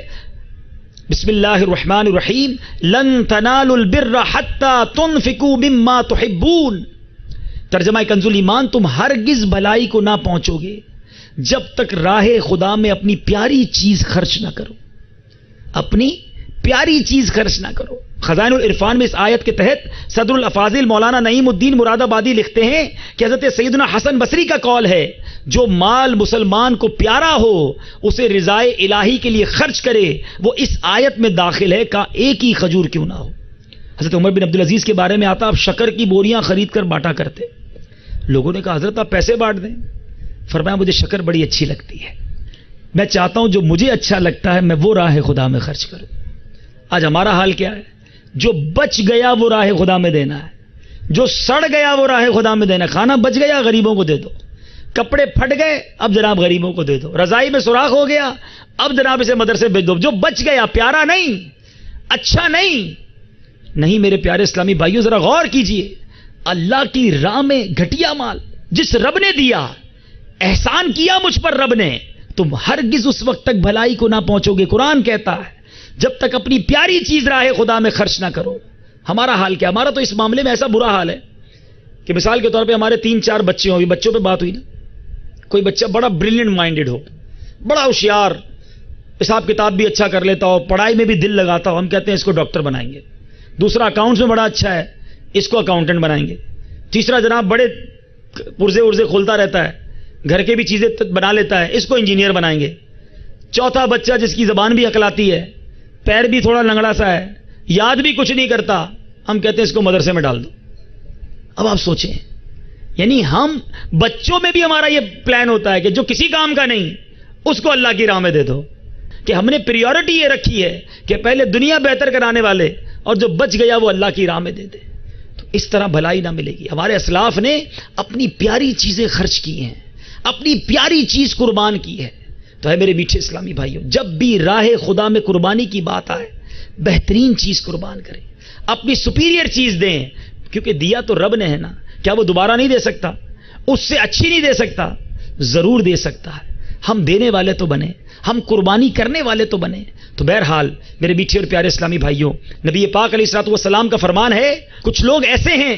بسم اللہ الرحمن الرحیم، لن تنالوا البر حتی تنفقوا مما تحبون۔ ترجمہ کنز الایمان، تم ہرگز بھلائی کو نہ پہنچو گے جب تک راہ خدا میں اپنی پیاری چیز خرچ نہ کرو، اپنی پیاری چیز خرچ نہ کرو۔ خزائن العرفان میں اس آیت کے تحت صدر الافاضل مولانا نعیم الدین مراد آبادی لکھتے ہیں کہ حضرت سیدنا حسن بصری کا قول ہے، جو مال مسلمان کو پیارا ہو اسے رضائے الہی کے لیے خرچ کرے، وہ اس آیت میں داخل ہے کہ ایک ہی کھجور کیوں نہ ہو۔ حضرت عمر بن عبدالعزیز کے بارے میں آتا، آپ شکر کی بوریاں خرید کر بانٹا کرتے، لوگوں نے کہا حضرت آپ پیسے بانٹ دیں، فرمایا مجھے شکر بڑی اچھی لگتی ہے، میں چاہتا ہوں جو مجھے اچھا لگتا ہے میں وہ راہ خدا میں خرچ کروں۔ آج ہمارا حال کیا ہے؟ جو بچ گیا وہ راہ خدا میں دینا ہے، جو سڑ گیا وہ راہ خدا میں دینا ہے۔ کھانا بچ گیا غریبوں کو دے دو، کپڑے پھٹ گئے اب جناب غریبوں کو دے دو، رضائی میں سوراخ ہو گیا اب جناب اسے مدرسے بھیج دو۔ جو بچ گیا پیارا نہیں، اچھا نہیں میرے پیارے اسلامی بھائیوں، ذرا غور کیجئے، اللہ کی راہ میں گھٹیا مال جس رب نے دیا، احسان کیا مجھ پر رب نے، تم ہرگز اس وقت تک بھلائی کو نہ پہنچو گے۔ قرآن کہتا ہے جب تک اپنی پیاری چیز راہ خدا میں خرچ نہ کرو۔ ہمارا حال کیا؟ ہمارا تو اس معاملے میں ایسا برا حال ہے کہ مثال کے طور پہ ہمارے 3-4 بچے ہوں، بچوں پہ بات ہوئی نا، کوئی بچہ بڑا بریلینٹ مائنڈڈ ہو، بڑا ہوشیار، حساب کتاب بھی اچھا کر لیتا ہو، پڑھائی میں بھی دل لگاتا ہو، ہم کہتے ہیں اس کو ڈاکٹر بنائیں گے۔ دوسرا اکاؤنٹس میں بڑا اچھا ہے، اس کو اکاؤنٹنٹ بنائیں گے۔ تیسرا جناب بڑے پرزے ارزے کھولتا رہتا ہے، گھر کے بھی چیزیں بنا لیتا ہے، اس کو انجینئر بنائیں گے۔ چوتھا بچہ جس کی زبان بھی عقلاتی ہے، پیر بھی تھوڑا لنگڑا سا ہے، یاد بھی کچھ نہیں کرتا، ہم کہتے ہیں اس کو مدرسے میں ڈال دو۔ اب آپ سوچیں، یعنی ہم بچوں میں بھی ہمارا یہ پلان ہوتا ہے کہ جو کسی کام کا نہیں اس کو اللہ کی راہ میں دے دو، کہ ہم نے پریورٹی یہ رکھی ہے کہ پہلے دنیا بہتر کرانے والے، اور جو بچ گیا وہ اللہ کی راہ میں دے دے، تو اس طرح بھلائی نہ ملے گی۔ ہمارے اسلاف نے اپنی پیاری چیزیں خرچ کی ہیں، اپنی پیاری چیز قربان کی ہے۔ تو ہے میرے میٹھے اسلامی بھائیوں، جب بھی راہ خدا میں قربانی کی بات آئے بہترین چیز قربان کریں، اپنی سپیریئر چیز دیں، کیونکہ دیا تو رب نے ہے نا، کیا وہ دوبارہ نہیں دے سکتا؟ اس سے اچھی نہیں دے سکتا؟ ضرور دے سکتا ہے۔ ہم دینے والے تو بنے، ہم قربانی کرنے والے تو بنے۔ تو بہرحال میرے میٹھے اور پیارے اسلامی بھائیوں، نبی پاک علیہ الصلوۃ والسلام کا فرمان ہے، کچھ لوگ ایسے ہیں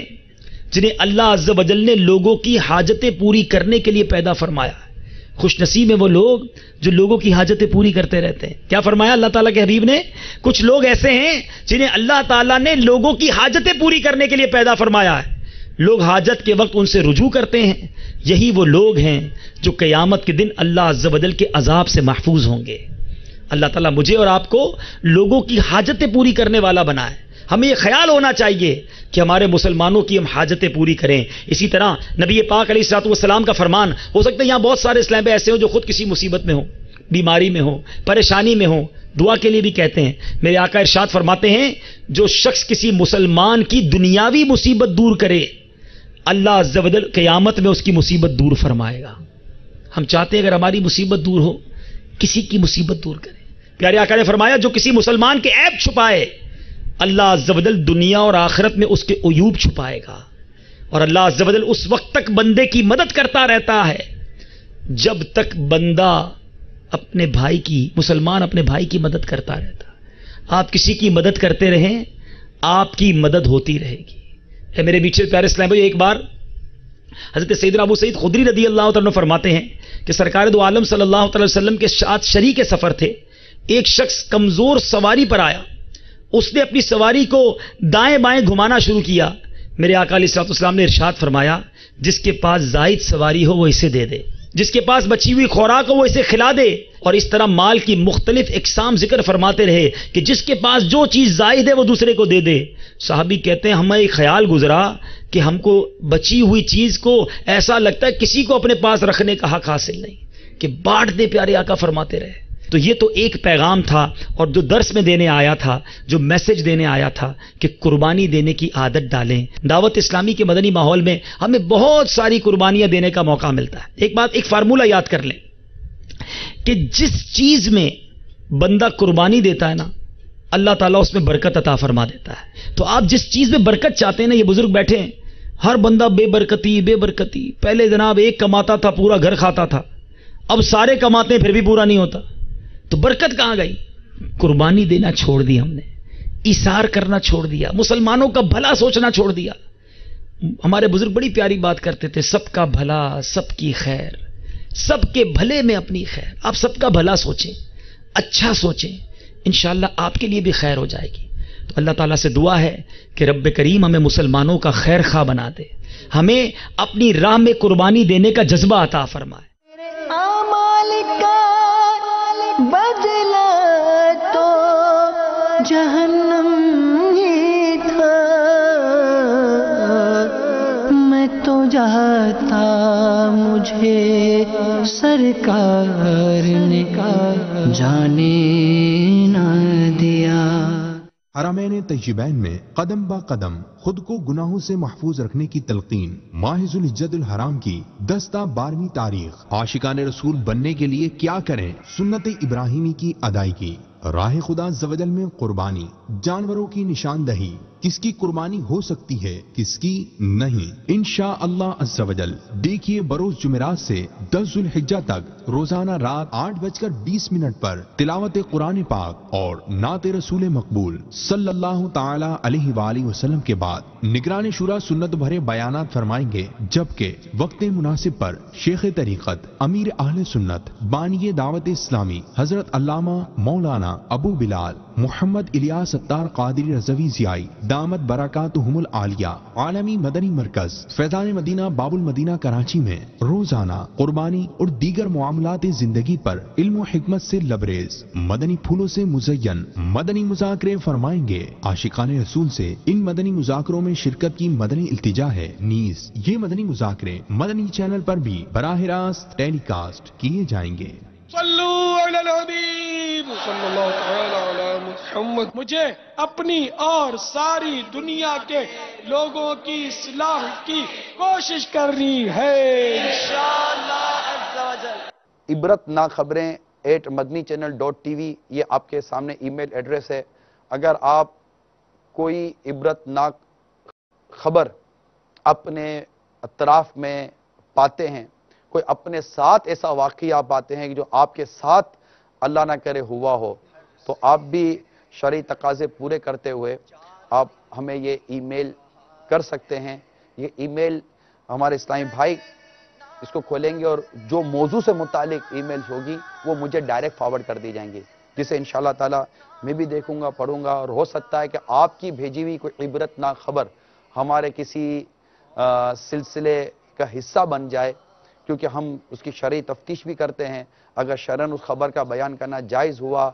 جنہیں اللہ عز و جل نے لوگوں کی حاجتیں پوری کرنے کے لیے پیدا فرمایا ہے۔ خوش نصیب ہیں وہ لوگ جو لوگوں کی حاجتیں پوری کرتے رہتے ہیں۔ کیا فرمایا اللہ تعالیٰ کے حبیب نے؟ کچھ لوگ ایسے ہیں جنہیں اللہ تعالیٰ نے لوگوں کی حاجتیں پوری کرنے کے لیے پیدا فرمایا ہے، لوگ حاجت کے وقت ان سے رجوع کرتے ہیں، یہی وہ لوگ ہیں جو قیامت کے دن اللہ عز و جل کے عذاب سے محفوظ ہوں گے۔ اللہ تعالیٰ مجھے اور آپ کو لوگوں کی حاجتیں پوری کرنے والا بنائے۔ ہمیں یہ خیال ہونا چاہیے کہ ہمارے مسلمانوں کی ہم حاجتیں پوری کریں۔ اسی طرح نبی پاک علیہ الصلوۃ والسلام کا فرمان، ہو سکتا ہے یہاں بہت سارے اسلام پہ ایسے ہوں جو خود کسی مصیبت میں ہوں، بیماری میں ہوں، پریشانی میں ہوں، دعا کے لیے بھی کہتے ہیں۔ میرے آقا ارشاد فرماتے ہیں، جو شخص کسی مسلمان کی دنیاوی مصیبت دور کرے، اللہ عز و جل قیامت میں اس کی مصیبت دور فرمائے گا۔ ہم چاہتے ہیں اگر ہماری مصیبت دور ہو، کسی کی مصیبت دور کریں۔ پیارے آقا نے فرمایا، جو کسی مسلمان کے عیب چھپائے، اللہ عز و جل دنیا اور آخرت میں اس کے عیوب چھپائے گا، اور اللہ عز و جل اس وقت تک بندے کی مدد کرتا رہتا ہے جب تک بندہ اپنے بھائی کی، مسلمان اپنے بھائی کی مدد کرتا رہتا۔ آپ کسی کی مدد کرتے رہیں، آپ کی مدد ہوتی رہے گی۔ اے میرے میٹھے پیارے اسلام بھائی، ایک بار حضرت سیدنا ابو سعید خدری رضی اللہ تعالیٰ عنہ فرماتے ہیں کہ سرکار دو عالم صلی اللہ تعالی وسلم کے ساتھ شریک سفر تھے۔ ایک شخص کمزور سواری پر آیا، اس نے اپنی سواری کو دائیں بائیں گھمانا شروع کیا۔ میرے آقا علیہ الصلوۃ والسلام نے ارشاد فرمایا، جس کے پاس زائد سواری ہو وہ اسے دے دے، جس کے پاس بچی ہوئی خوراک ہو وہ اسے کھلا دے. اور اس طرح مال کی مختلف اقسام ذکر فرماتے رہے کہ جس کے پاس جو چیز زائد ہے وہ دوسرے کو دے دے. صحابی کہتے ہیں ہمیں ایک خیال گزرا کہ ہم کو بچی ہوئی چیز کو ایسا لگتا ہے کسی کو اپنے پاس رکھنے کا حق حاصل نہیں کہ بانٹ دے. پیارے آقا فرماتے رہے. تو یہ تو ایک پیغام تھا اور جو درس میں دینے آیا تھا, جو میسج دینے آیا تھا کہ قربانی دینے کی عادت ڈالیں. دعوت اسلامی کے مدنی ماحول میں ہمیں بہت ساری قربانیاں دینے کا موقع ملتا ہے. ایک فارمولہ یاد کر لیں کہ جس چیز میں بندہ قربانی دیتا ہے نا, اللہ تعالیٰ اس میں برکت عطا فرما دیتا ہے. تو آپ جس چیز میں برکت چاہتے ہیں نا, یہ بزرگ بیٹھے ہیں, ہر بندہ بے برکتی. پہلے جناب ایک کماتا تھا پورا گھر کھاتا تھا, اب سارے کماتے ہیں پھر بھی پورا نہیں ہوتا. تو برکت کہاں گئی؟ قربانی دینا چھوڑ دیا ہم نے, ایثار کرنا چھوڑ دیا, مسلمانوں کا بھلا سوچنا چھوڑ دیا. ہمارے بزرگ بڑی پیاری بات کرتے تھے, سب کا بھلا سب کی خیر, سب کے بھلے میں اپنی خیر. آپ سب کا بھلا سوچیں, اچھا سوچیں, انشاءاللہ آپ کے لیے بھی خیر ہو جائے گی. تو اللہ تعالیٰ سے دعا ہے کہ رب کریم ہمیں مسلمانوں کا خیر خواہ بنا دے, ہمیں اپنی راہ میں قربانی دینے کا جذبہ عطا فرمائے. بدلا تو جہنم ہی تھا, میں تو چاہتا مجھے سرکار نے جانے نہ دیا. حرمین طیبین میں قدم با قدم خود کو گناہوں سے محفوظ رکھنے کی تلقین. ماہ ذوالحجۃ الحرام کی 12 تاریخ. عاشقان رسول بننے کے لیے کیا کریں؟ سنت ابراہیمی کی ادائیگی, راہ خدا عز و جل میں قربانی, جانوروں کی نشاندہی, کس کی قربانی ہو سکتی ہے کس کی نہیں. انشاءاللہ عز و جل دیکھیے بروز جمعرات سے 10 ذوالحجہ تک روزانہ رات 8:20 پر تلاوت قرآن پاک اور نعت رسول مقبول صلی اللہ تعالی علیہ وآلہ وسلم کے بعد نگران شورا سنت بھرے بیانات فرمائیں گے. جبکہ وقت مناسب پر شیخ طریقت امیر اہل سنت بانی دعوت اسلامی حضرت علامہ مولانا ابو بلال محمد الیاس ستار قادری رضوی ضیائی دامت برکاتہم العالیہ عالمی مدنی مرکز فیضان مدینہ باب المدینہ کراچی میں روزانہ قربانی اور دیگر معاملات زندگی پر علم و حکمت سے لبریز, مدنی پھولوں سے مزین مدنی مذاکرے فرمائیں گے. عاشقان رسول سے ان مدنی مذاکروں میں شرکت کی مدنی التجا ہے. نیز یہ مدنی مذاکرے مدنی چینل پر بھی براہ راست ٹیلی کاسٹ کیے جائیں گے. صلو علی الحبیب صلی اللہ تعالی علی محمد. مجھے اپنی اور ساری دنیا کے لوگوں کی اصلاح کی کوشش کرنی ہے انشاءاللہ عز و جل. عبرتناک خبریں @madnichannel.tv یہ آپ کے سامنے ای میل ایڈریس ہے. اگر آپ کوئی عبرتناک خبر اپنے اطراف میں پاتے ہیں, کوئی اپنے ساتھ ایسا واقعہ پاتے ہیں کہ جو آپ کے ساتھ اللہ نہ کرے ہوا ہو, تو آپ بھی شرعی تقاضے پورے کرتے ہوئے آپ ہمیں یہ ای میل کر سکتے ہیں. یہ ای میل ہمارے اسلامی بھائی اس کو کھولیں گے اور جو موضوع سے متعلق ای میل ہوگی وہ مجھے ڈائریکٹ فارورڈ کر دی جائیں گی, جسے انشاءاللہ تعالی میں بھی دیکھوں گا, پڑھوں گا, اور ہو سکتا ہے کہ آپ کی بھیجی ہوئی کوئی عبرتناک خبر ہمارے کسی سلسلے کا حصہ بن جائے, کیونکہ ہم اس کی شرعی تفتیش بھی کرتے ہیں. اگر شرعاً اس خبر کا بیان کرنا جائز ہوا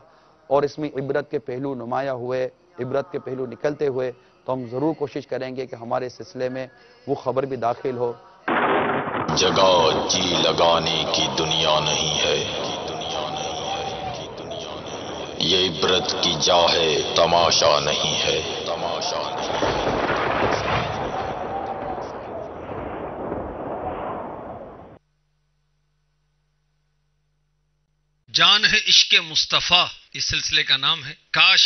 اور اس میں عبرت کے پہلو نمایاں ہوئے, عبرت کے پہلو نکلتے ہوئے, تو ہم ضرور کوشش کریں گے کہ ہمارے سلسلے میں وہ خبر بھی داخل ہو. جگہ جی لگانے کی دنیا نہیں ہے, یہ عبرت کی جا ہے تماشا نہیں ہے. جان ہے عشق مصطفیٰ, اس سلسلے کا نام ہے. کاش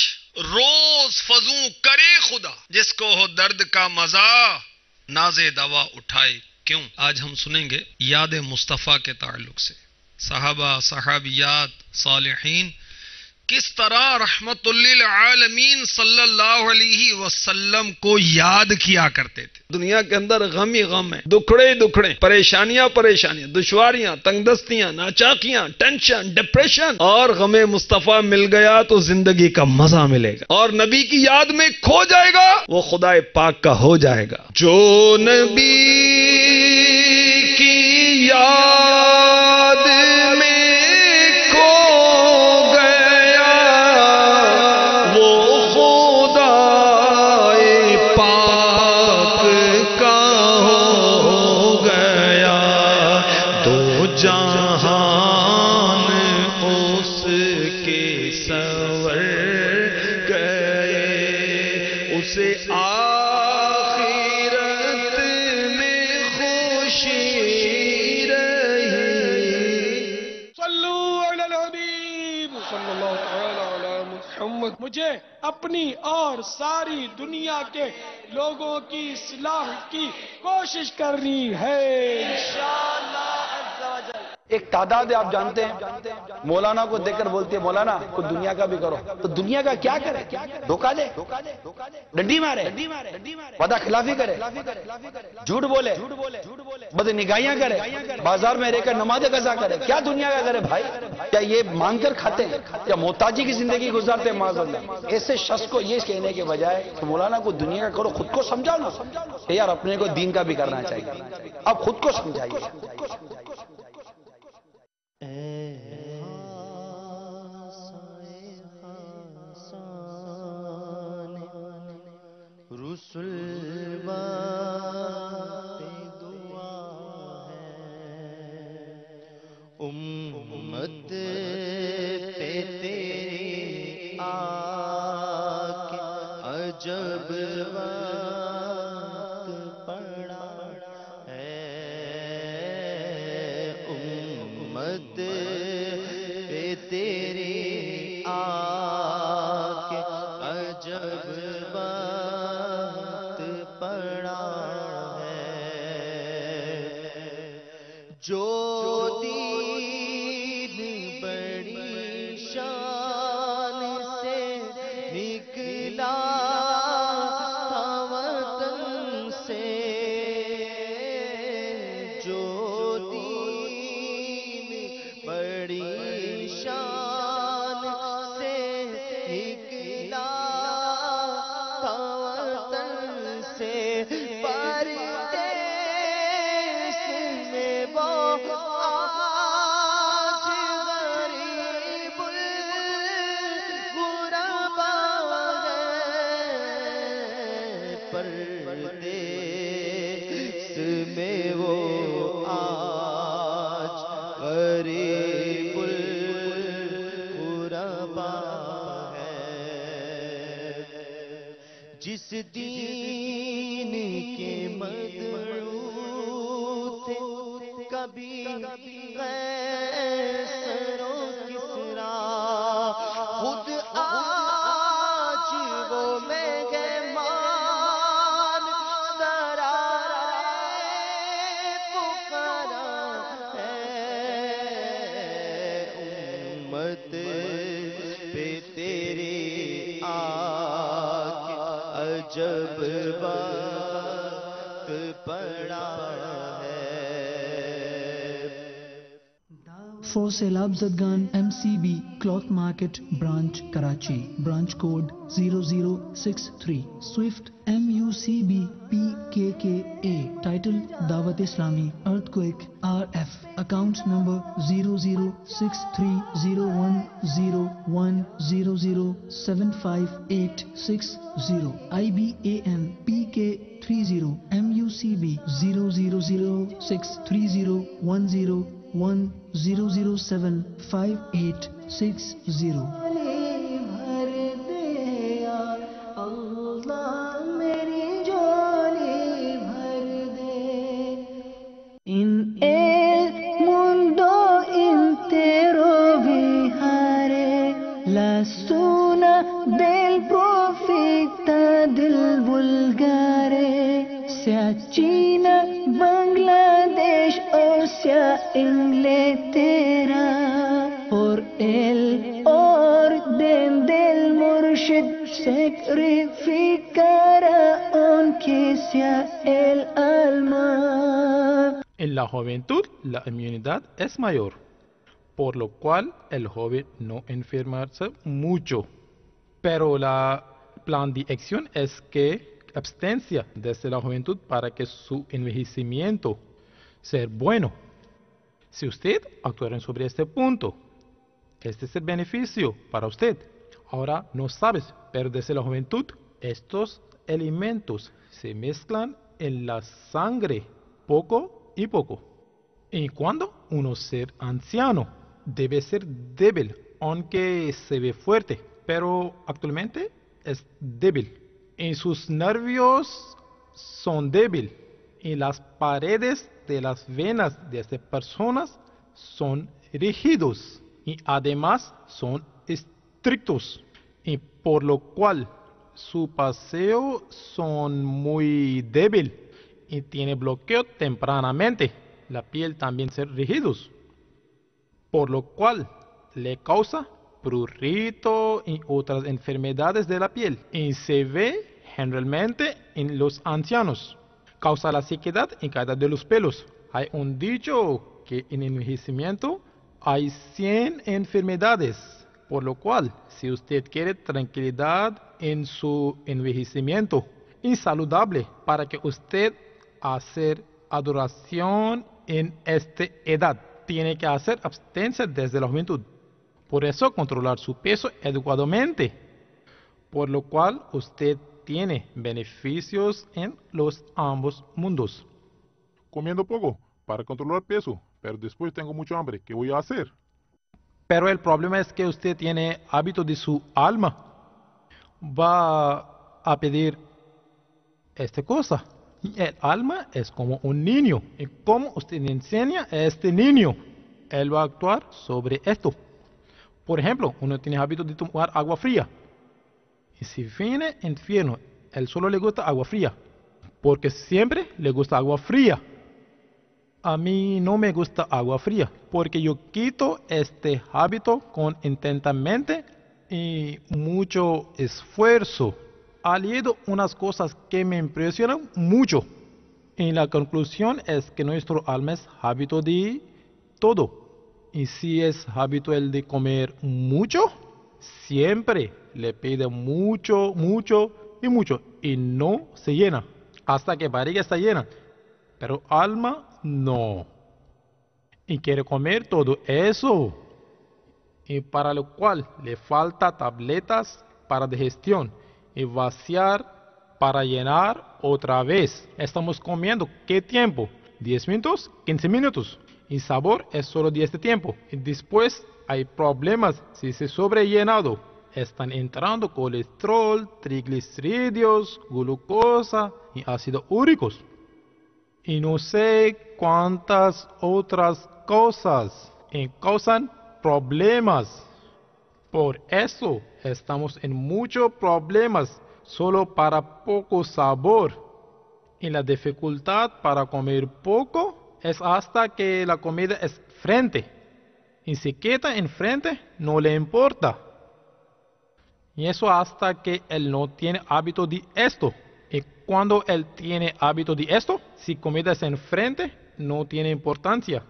روز فضوں کرے خدا, جس کو ہو درد کا مزہ ناز دوا اٹھائے. کیوں؟ آج ہم سنیں گے یاد مصطفیٰ کے تعلق سے صحابہ, صحابیات, صالحین کس طرح رحمت للعالمین صلی اللہ علیہ وسلم کو یاد کیا کرتے تھے. دنیا کے اندر غم ہی غم ہے, دکھڑے دکھڑے, پریشانیاں پریشانیاں, دشواریاں, تنگ دستیاں, ناچاکیاں, ٹینشن, ڈپریشن, اور غم مصطفیٰ مل گیا تو زندگی کا مزہ ملے گا, اور نبی کی یاد میں کھو جائے گا وہ خدا پاک کا ہو جائے گا. جو نبی کی یاد جہان اس کے سنور گئے، اسے آخرت میں خوشی رہی۔ صلو علی الحبیب صلی اللہ تعالی علی محمد۔ مجھے اپنی اور ساری دنیا کے لوگوں کی اصلاح کی کوشش کرنی ہے انشاءاللہ عز و جل۔ ایک تعداد ہے، آپ جانتے ہیں، مولانا کو دیکھ کر بولتے ہیں مولانا کچھ دنیا کا بھی کرو، تو دنیا کا کیا کرے؟ دھوکہ دے، ڈنڈی مارے، وعدہ خلافی کرے، جھوٹ بولے، بد نگاہیاں کرے، بازار میں رہ کر نماز قضا کرے، کیا دنیا کا کرے بھائی؟ کیا یہ مانگ کر کھاتے ہیں یا محتاجی کی زندگی گزارتے ہیں؟ معاذ اللہ۔ ایسے شخص کو یہ کہنے کے بجائے کہ مولانا کو دنیا کا کرو، خود کو سمجھاؤ نا کہ یار اپنے کو دین کا بھی کرنا چاہیے، اب خود کو سمجھائیے۔ رسل بات دعا ہے، امت پہ تیری آ کے عجب وقت پڑا ہے، امت پہ تیری آ کے عجب وقت پڑا ہے، جو دین بڑی شان سے نکلا تھا وطن سے، جو دین بڑی شان سے نکلا تھا وطن سے، پردیس میں وہ آج غریب الغربا ہے، پردیس میں وہ آج غریب الغربا ہے، جس دین کے مدعو تھے کبھی قیصر و کسریٰ، خود آج وہ مہمان سرائے فقراء ہے، امت پہ تیری آ کے عجب وقت پڑا ہے۔ For سیلاب زدگان MCB Cloth Market Branch Karachi Branch Code 0063 Swift MUCB PKKA Title Dawat Islami Earthquake RF Account number 006301007586 IBAN PK30 MUCB 006301007586 بھر دے یا اللہ میری جھولی بھر دے، ان el mundo entero vijaré la suna del profeta del vulgare, sea China, Bangladesh o sea Inglaterra, por el orden del murshid sacrificará aunque sea el alma. En la juventud la inmunidad es mayor, por lo cual el joven no enfermarse mucho. Pero el plan de acción es que abstencia desde la juventud para que su envejecimiento sea bueno. Si usted actuara sobre este punto, este es el beneficio para usted. Ahora no sabes, pero desde la juventud estos elementos se mezclan en la sangre poco y poco. Y cuando uno ser anciano debe ser débil, aunque se ve fuerte, pero actualmente es débil. Y sus nervios son débiles. Y las paredes de las venas de estas personas son rígidos y además son estrictos. Y por lo cual su paseo son muy débil y tiene bloqueo tempranamente. La piel también ser rígidos, por lo cual le causa prurito y otras enfermedades de la piel. Y se ve generalmente en los ancianos. Causa la sequedad y caída de los pelos. Hay un dicho que en el envejecimiento hay 100 enfermedades. Por lo cual, si usted quiere tranquilidad en su envejecimiento y saludable para que usted hacer adoración en esta edad, tiene que hacer abstenencia desde la juventud. Por eso, controlar su peso adecuadamente. Por lo cual, usted tiene beneficios en los ambos mundos. Comiendo poco para controlar peso, pero después tengo mucha hambre. ¿Qué voy a hacer? Pero el problema es que usted tiene hábito de su alma. Va a pedir esta cosa. Y el alma es como un niño. Y como usted le enseña a este niño, él va a actuar sobre esto. Por ejemplo, uno tiene hábito de tomar agua fría. Y si viene en invierno, él solo le gusta agua fría. Porque siempre le gusta agua fría. A mí no me gusta agua fría, porque yo quito este hábito con intensamente y mucho esfuerzo. Ha leído unas cosas que me impresionan mucho. Y la conclusión es que nuestro alma es hábito de todo. Y si es hábito el de comer mucho, siempre le pide mucho, mucho y mucho. Y no se llena, hasta que barriga está llena. Pero alma no. Y quiere comer todo eso. Y para lo cual le falta tabletas para digestión. Y vaciar para llenar otra vez. Estamos comiendo, ¿qué tiempo? 10 minutos, 15 minutos. Y sabor es solo 10 de tiempo. Y después hay problemas si se sobrellenado. Están entrando colesterol, triglicéridos, glucosa y ácidos úricos. Y no sé cuántas otras cosas y causan problemas. Por eso estamos en muchos problemas solo para poco sabor. Y la dificultad para comer poco es hasta que la comida es frente. Y si queda enfrente, no le importa. Y eso hasta que él no tiene hábito de esto. Y cuando él tiene hábito de esto, si comida es enfrente, no tiene importancia.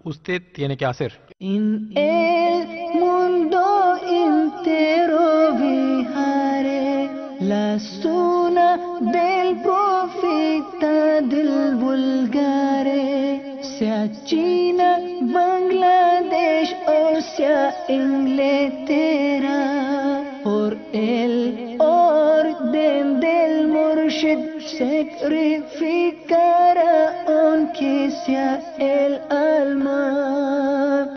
Usted tiene que hacer. En el mundo entero vijaré la suna del profeta del vulgare, sea China, Bangladesh o sea Inglaterra, por el orden del Murshid sacrificará aunque sea el alma.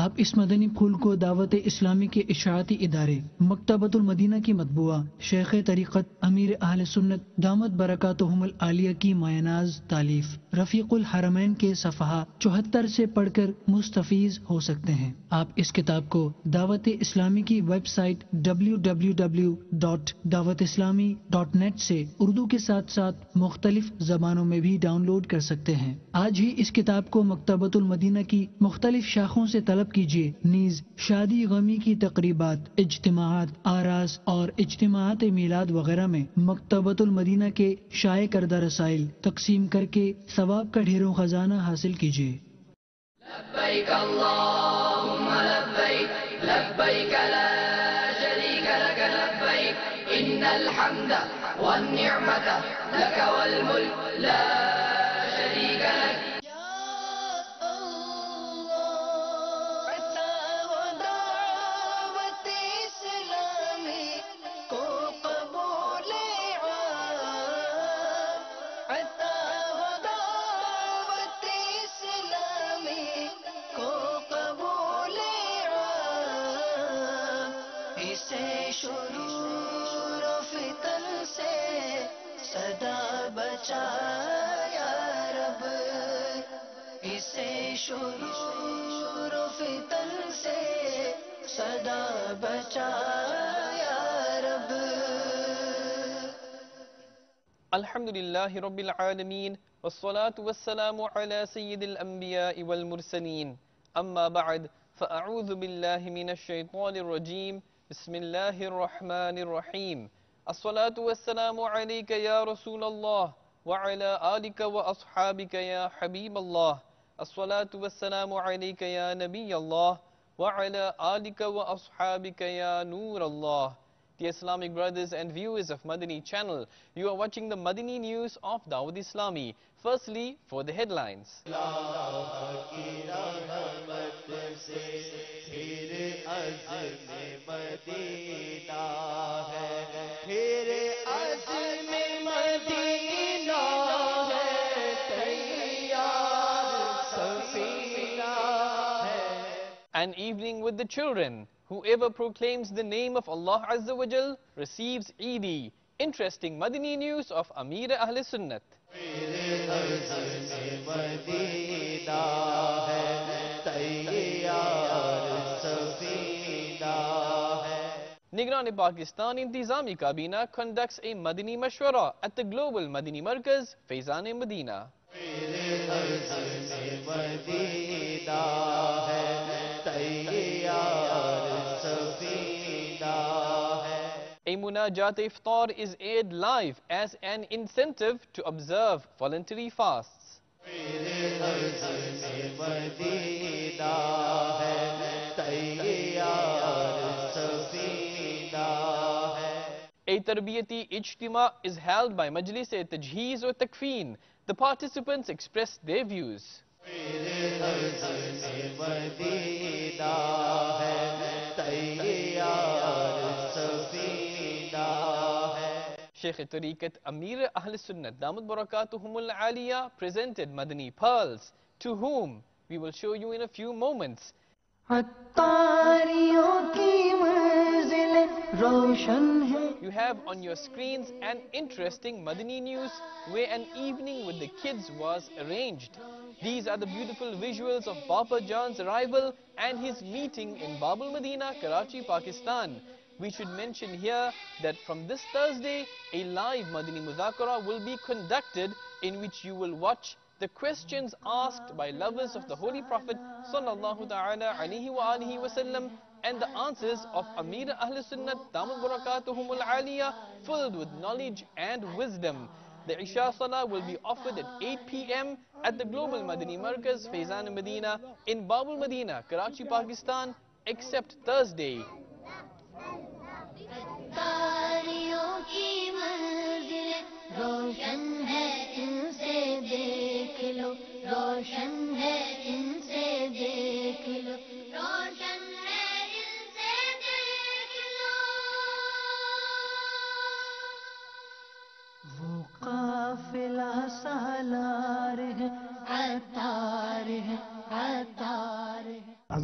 آپ اس مدنی پھول کو دعوت اسلامی کے اشاعتی ادارے مکتبۃ المدینہ کی مطبوعہ شیخ طریقت امیر اہل سنت دامت برکاتہم العالیہ کی مایہ ناز تالیف رفیق الحرمین کے صفحہ 74 سے پڑھ کر مستفیض ہو سکتے ہیں۔ آپ اس کتاب کو دعوت اسلامی کی ویب سائٹ www.dawatIslami.net سے اردو کے ساتھ ساتھ مختلف زبانوں میں بھی ڈاؤن لوڈ کر سکتے ہیں۔ آج ہی اس کتاب کو مکتبۃ المدینہ کی مختلف شاخوں سے طلب کیجیے، نیز شادی غمی کی تقریبات، اجتماعات، آراس اور اجتماعات میلاد وغیرہ میں مکتبۃ المدینہ کے شائع کردہ رسائل تقسیم کر کے ثواب کا ڈھیروں خزانہ حاصل کیجیے۔ لبيك اللهم لبيك لبيك لا شريك لك لبيك إن الحمد والنعمة لك والملك لا شريك لك یا رب اسے شرور و فتن سے صدا بچا یا رب۔ الحمد للہ رب العالمین والصلاة والسلام على سید الانبیاء والمرسلین اما بعد فاعوذ باللہ من الشیطان الرجیم بسم اللہ الرحمن الرحیم الصلاة والسلام علیک یا رسول اللہ وعلى آلك وأصحابك يا حبيب الله الصلاة والسلام عليك يا نبي الله وعلى آلك وأصحابك يا نور الله. Dear Islamic brothers and viewers of Madani channel, you are watching the Madani news of Dawud Islami. Firstly, for the headlines. An evening with the children. Whoever proclaims the name of Allah Azza wa Jal receives Eid. Interesting Madani news of Amir Ahl Sunnat. Nigran Pakistan Intizami Kabina conducts a Madani Mashwara at the Global Madani Markaz, Faizan Medina. A Munajat Iftar is aired live as an incentive to observe voluntary fasts. A Tarbiyati Ijtima is held by Majlis-e-Tajheez or Takfeen. The participants express their views. Sheikh Tariqat Amir Ahl Sunnat Damat Barakatuhum Al-Aliyah presented Madani Pearls, to whom we will show you in a few moments. You have on your screens an interesting Madani news where an evening with the kids was arranged. These are the beautiful visuals of Papa John's arrival and his meeting in Babul Medina, Karachi, Pakistan. We should mention here that from this Thursday, a live Madani Muzakara will be conducted in which you will watch the questions asked by lovers of the Holy Prophet sallallahu ta'ala alayhi wa alihi wa sallam and the answers of Amir Ahl Sunnat Damat Barakatuhum Al-Aliyah filled with knowledge and wisdom. The Isha Salah will be offered at 8 p.m. at the Global Madani Markaz, Faizan Medina in Babul Medina, Karachi, Pakistan, except Thursday.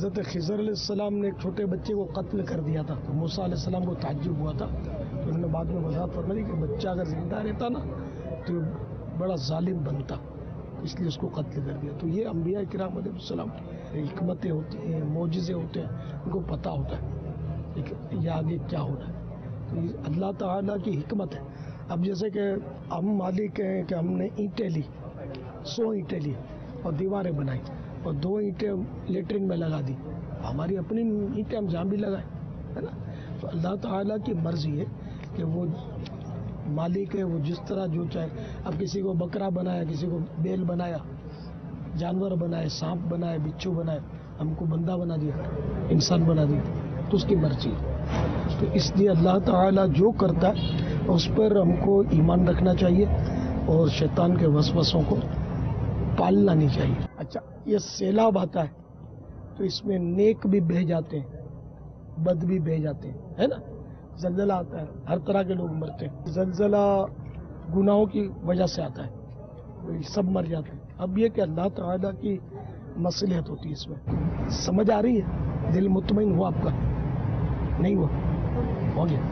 حضرت خضر علیہ السلام نے ایک چھوٹے بچے کو قتل کر دیا تھا، تو موسیٰ علیہ السلام کو تعجب ہوا تھا، تو انہوں نے بعد میں وضاحت فرمائی کہ بچہ اگر زندہ رہتا نا تو بڑا ظالم بنتا، اس لیے اس کو قتل کر دیا. تو یہ انبیاء کرام علیہ السلام حکمتیں ہوتی ہیں، معجزے ہوتے ہیں، ان کو پتہ ہوتا ہے کہ یہ آگے کیا ہو رہا ہے. تو یہ اللہ تعالیٰ کی حکمت ہے. اب جیسے کہ ہم مالک ہیں کہ ہم نے اینٹیں لی، 100 اینٹیں لی اور دیواریں بنائی اور 2 اینٹیں لیٹرنگ میں لگا دی، ہماری اپنی اینٹیں ہم جہاں بھی لگائیں، ہے نا. تو اللہ تعالیٰ کی مرضی ہے کہ وہ مالک ہے، وہ جس طرح جو چاہے. اب کسی کو بکرا بنایا، کسی کو بیل بنایا، جانور بنائے، سانپ بنائے، بچھو بنائے، ہم کو بندہ بنا دیا، انسان بنا دیا، تو اس کی مرضی ہے. تو اس لیے اللہ تعالیٰ جو کرتا ہے اس پر ہم کو ایمان رکھنا چاہیے اور شیطان کے وسوسوں کو پالنا نہیں چاہیے. اچھا، یہ سیلاب آتا ہے تو اس میں نیک بھی بہہ جاتے ہیں، بد بھی بہہ جاتے ہیں، ہے نا. زلزلہ آتا ہے، ہر طرح کے لوگ مرتے ہیں. زلزلہ گناہوں کی وجہ سے آتا ہے، سب مر جاتے ہیں. اب یہ کہ اللہ تعالیٰ کی مصلحت ہوتی ہے اس میں. سمجھ آ رہی ہے؟ دل مطمئن ہوا آپ کا؟ نہیں ہوا؟ ہو گیا.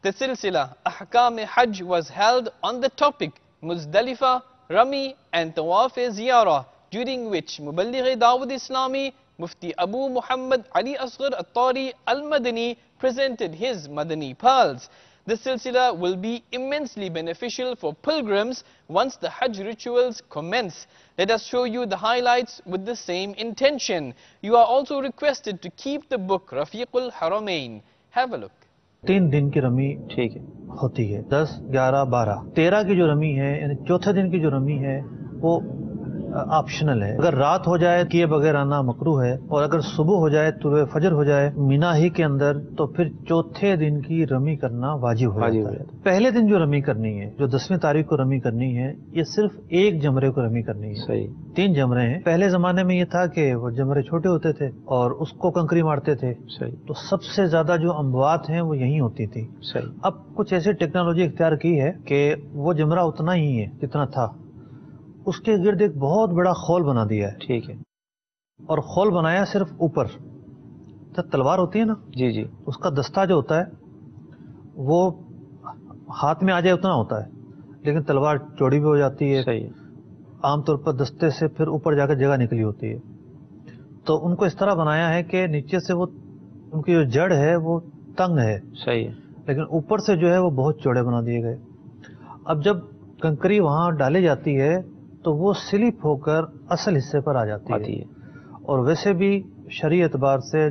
The Silsila Ahkam Hajj was held on the topic Muzdalifah, Rami and Tawaf-e-Ziyarah, during which Muballigh Dawud Islami Mufti Abu Muhammad Ali Asghar At-Tari Al-Madani presented his Madani pearls. The Silsila will be immensely beneficial for pilgrims once the Hajj rituals commence. Let us show you the highlights with the same intention. You are also requested to keep the book Rafiqul Haramain. Have a look. 3 دن کی رمی ٹھیک ہوتی ہے، 10، 11، 12، 13 کی جو رمی ہے یعنی چوتھے دن کی جو رمی ہے وہ آپشنل ہے. اگر رات ہو جائے کیے بغیر آنا مکروہ ہے، اور اگر صبح ہو جائے طلوع فجر ہو جائے مینا ہی کے اندر تو پھر چوتھے دن کی رمی کرنا واجب ہو جاتا ہے. پہلے دن جو رمی کرنی ہے، جو 10ویں تاریخ کو رمی کرنی ہے، یہ صرف ایک جمرے کو رمی کرنی ہے. صحیح. 3 جمرے ہیں. پہلے زمانے میں یہ تھا کہ وہ جمرے چھوٹے ہوتے تھے اور اس کو کنکری مارتے تھے. صحیح. تو سب سے زیادہ جو اموات ہیں وہ یہیں ہوتی تھی. صحیح. اب کچھ ایسی ٹیکنالوجی اختیار کی ہے کہ وہ جمرہ اتنا ہی ہے جتنا تھا، اس کے گرد ایک بہت بڑا خول بنا دیا ہے. ٹھیک ہے. اور خول بنایا صرف اوپر، تلوار ہوتی ہے نا، جی جی، اس کا دستہ جو ہوتا ہے وہ ہاتھ میں آ جائے اتنا ہوتا ہے، لیکن تلوار چوڑی بھی ہو جاتی ہے. صحیح. عام طور پر دستے سے پھر اوپر جا کر جگہ نکلی ہوتی ہے. تو ان کو اس طرح بنایا ہے کہ نیچے سے وہ ان کی جو جڑ ہے وہ تنگ ہے. صحیح. لیکن اوپر سے جو ہے وہ بہت چوڑے بنا دیے گئے. اب جب کنکری وہاں ڈالی جاتی ہے تو وہ سلپ ہو کر اصل حصے پر آ جاتی ہے. اور ویسے بھی شرعی اعتبار سے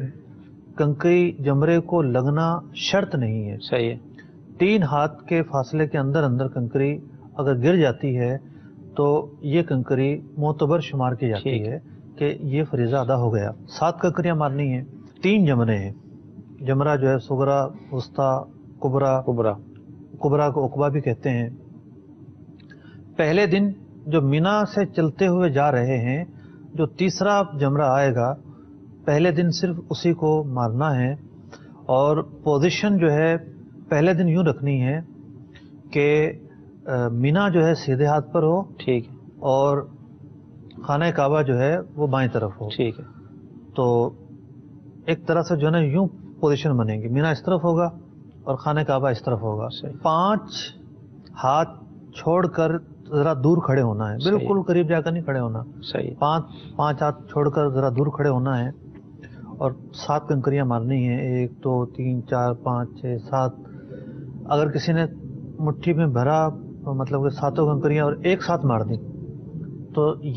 کنکری جمرے کو لگنا شرط نہیں ہے. صحیح ہے. 3 ہاتھ کے فاصلے کے اندر اندر کنکری اگر گر جاتی ہے تو یہ کنکری معتبر شمار کی جاتی ہے کہ یہ فریضہ ادا ہو گیا. 7 کنکریاں مارنی ہیں. 3 جمرے ہیں. جمرہ جو ہے صغرا، وسطیٰ، کبرا کو عقبہ بھی کہتے ہیں. پہلے دن جو مینا سے چلتے ہوئے جا رہے ہیں، جو تیسرا جمرہ آئے گا پہلے دن صرف اسی کو مارنا ہے. اور پوزیشن جو ہے پہلے دن یوں رکھنی ہے کہ مینا جو ہے سیدھے ہاتھ پر ہو. ٹھیک ہے. اور خانہ کعبہ جو ہے وہ بائیں طرف ہو. ٹھیک ہے. تو ایک طرح سے جو ہے نا یوں پوزیشن بنے گی، مینا اس طرف ہوگا اور خانہ کعبہ اس طرف ہوگا. 5 ہاتھ چھوڑ کر ذرا دور کھڑے ہونا ہے، بالکل قریب جا کر نہیں کھڑے ہونا. صحیح. 5 ہاتھ چھوڑ کر ذرا دور کھڑے ہونا ہے. اور 7 کنکریاں مارنی ہیں. 1 2 3 4 5 6 7. اگر کسی نے مٹھی میں بھرا مطلب کہ 7 کنکریاں اور ایک ساتھ مار دی تو یہ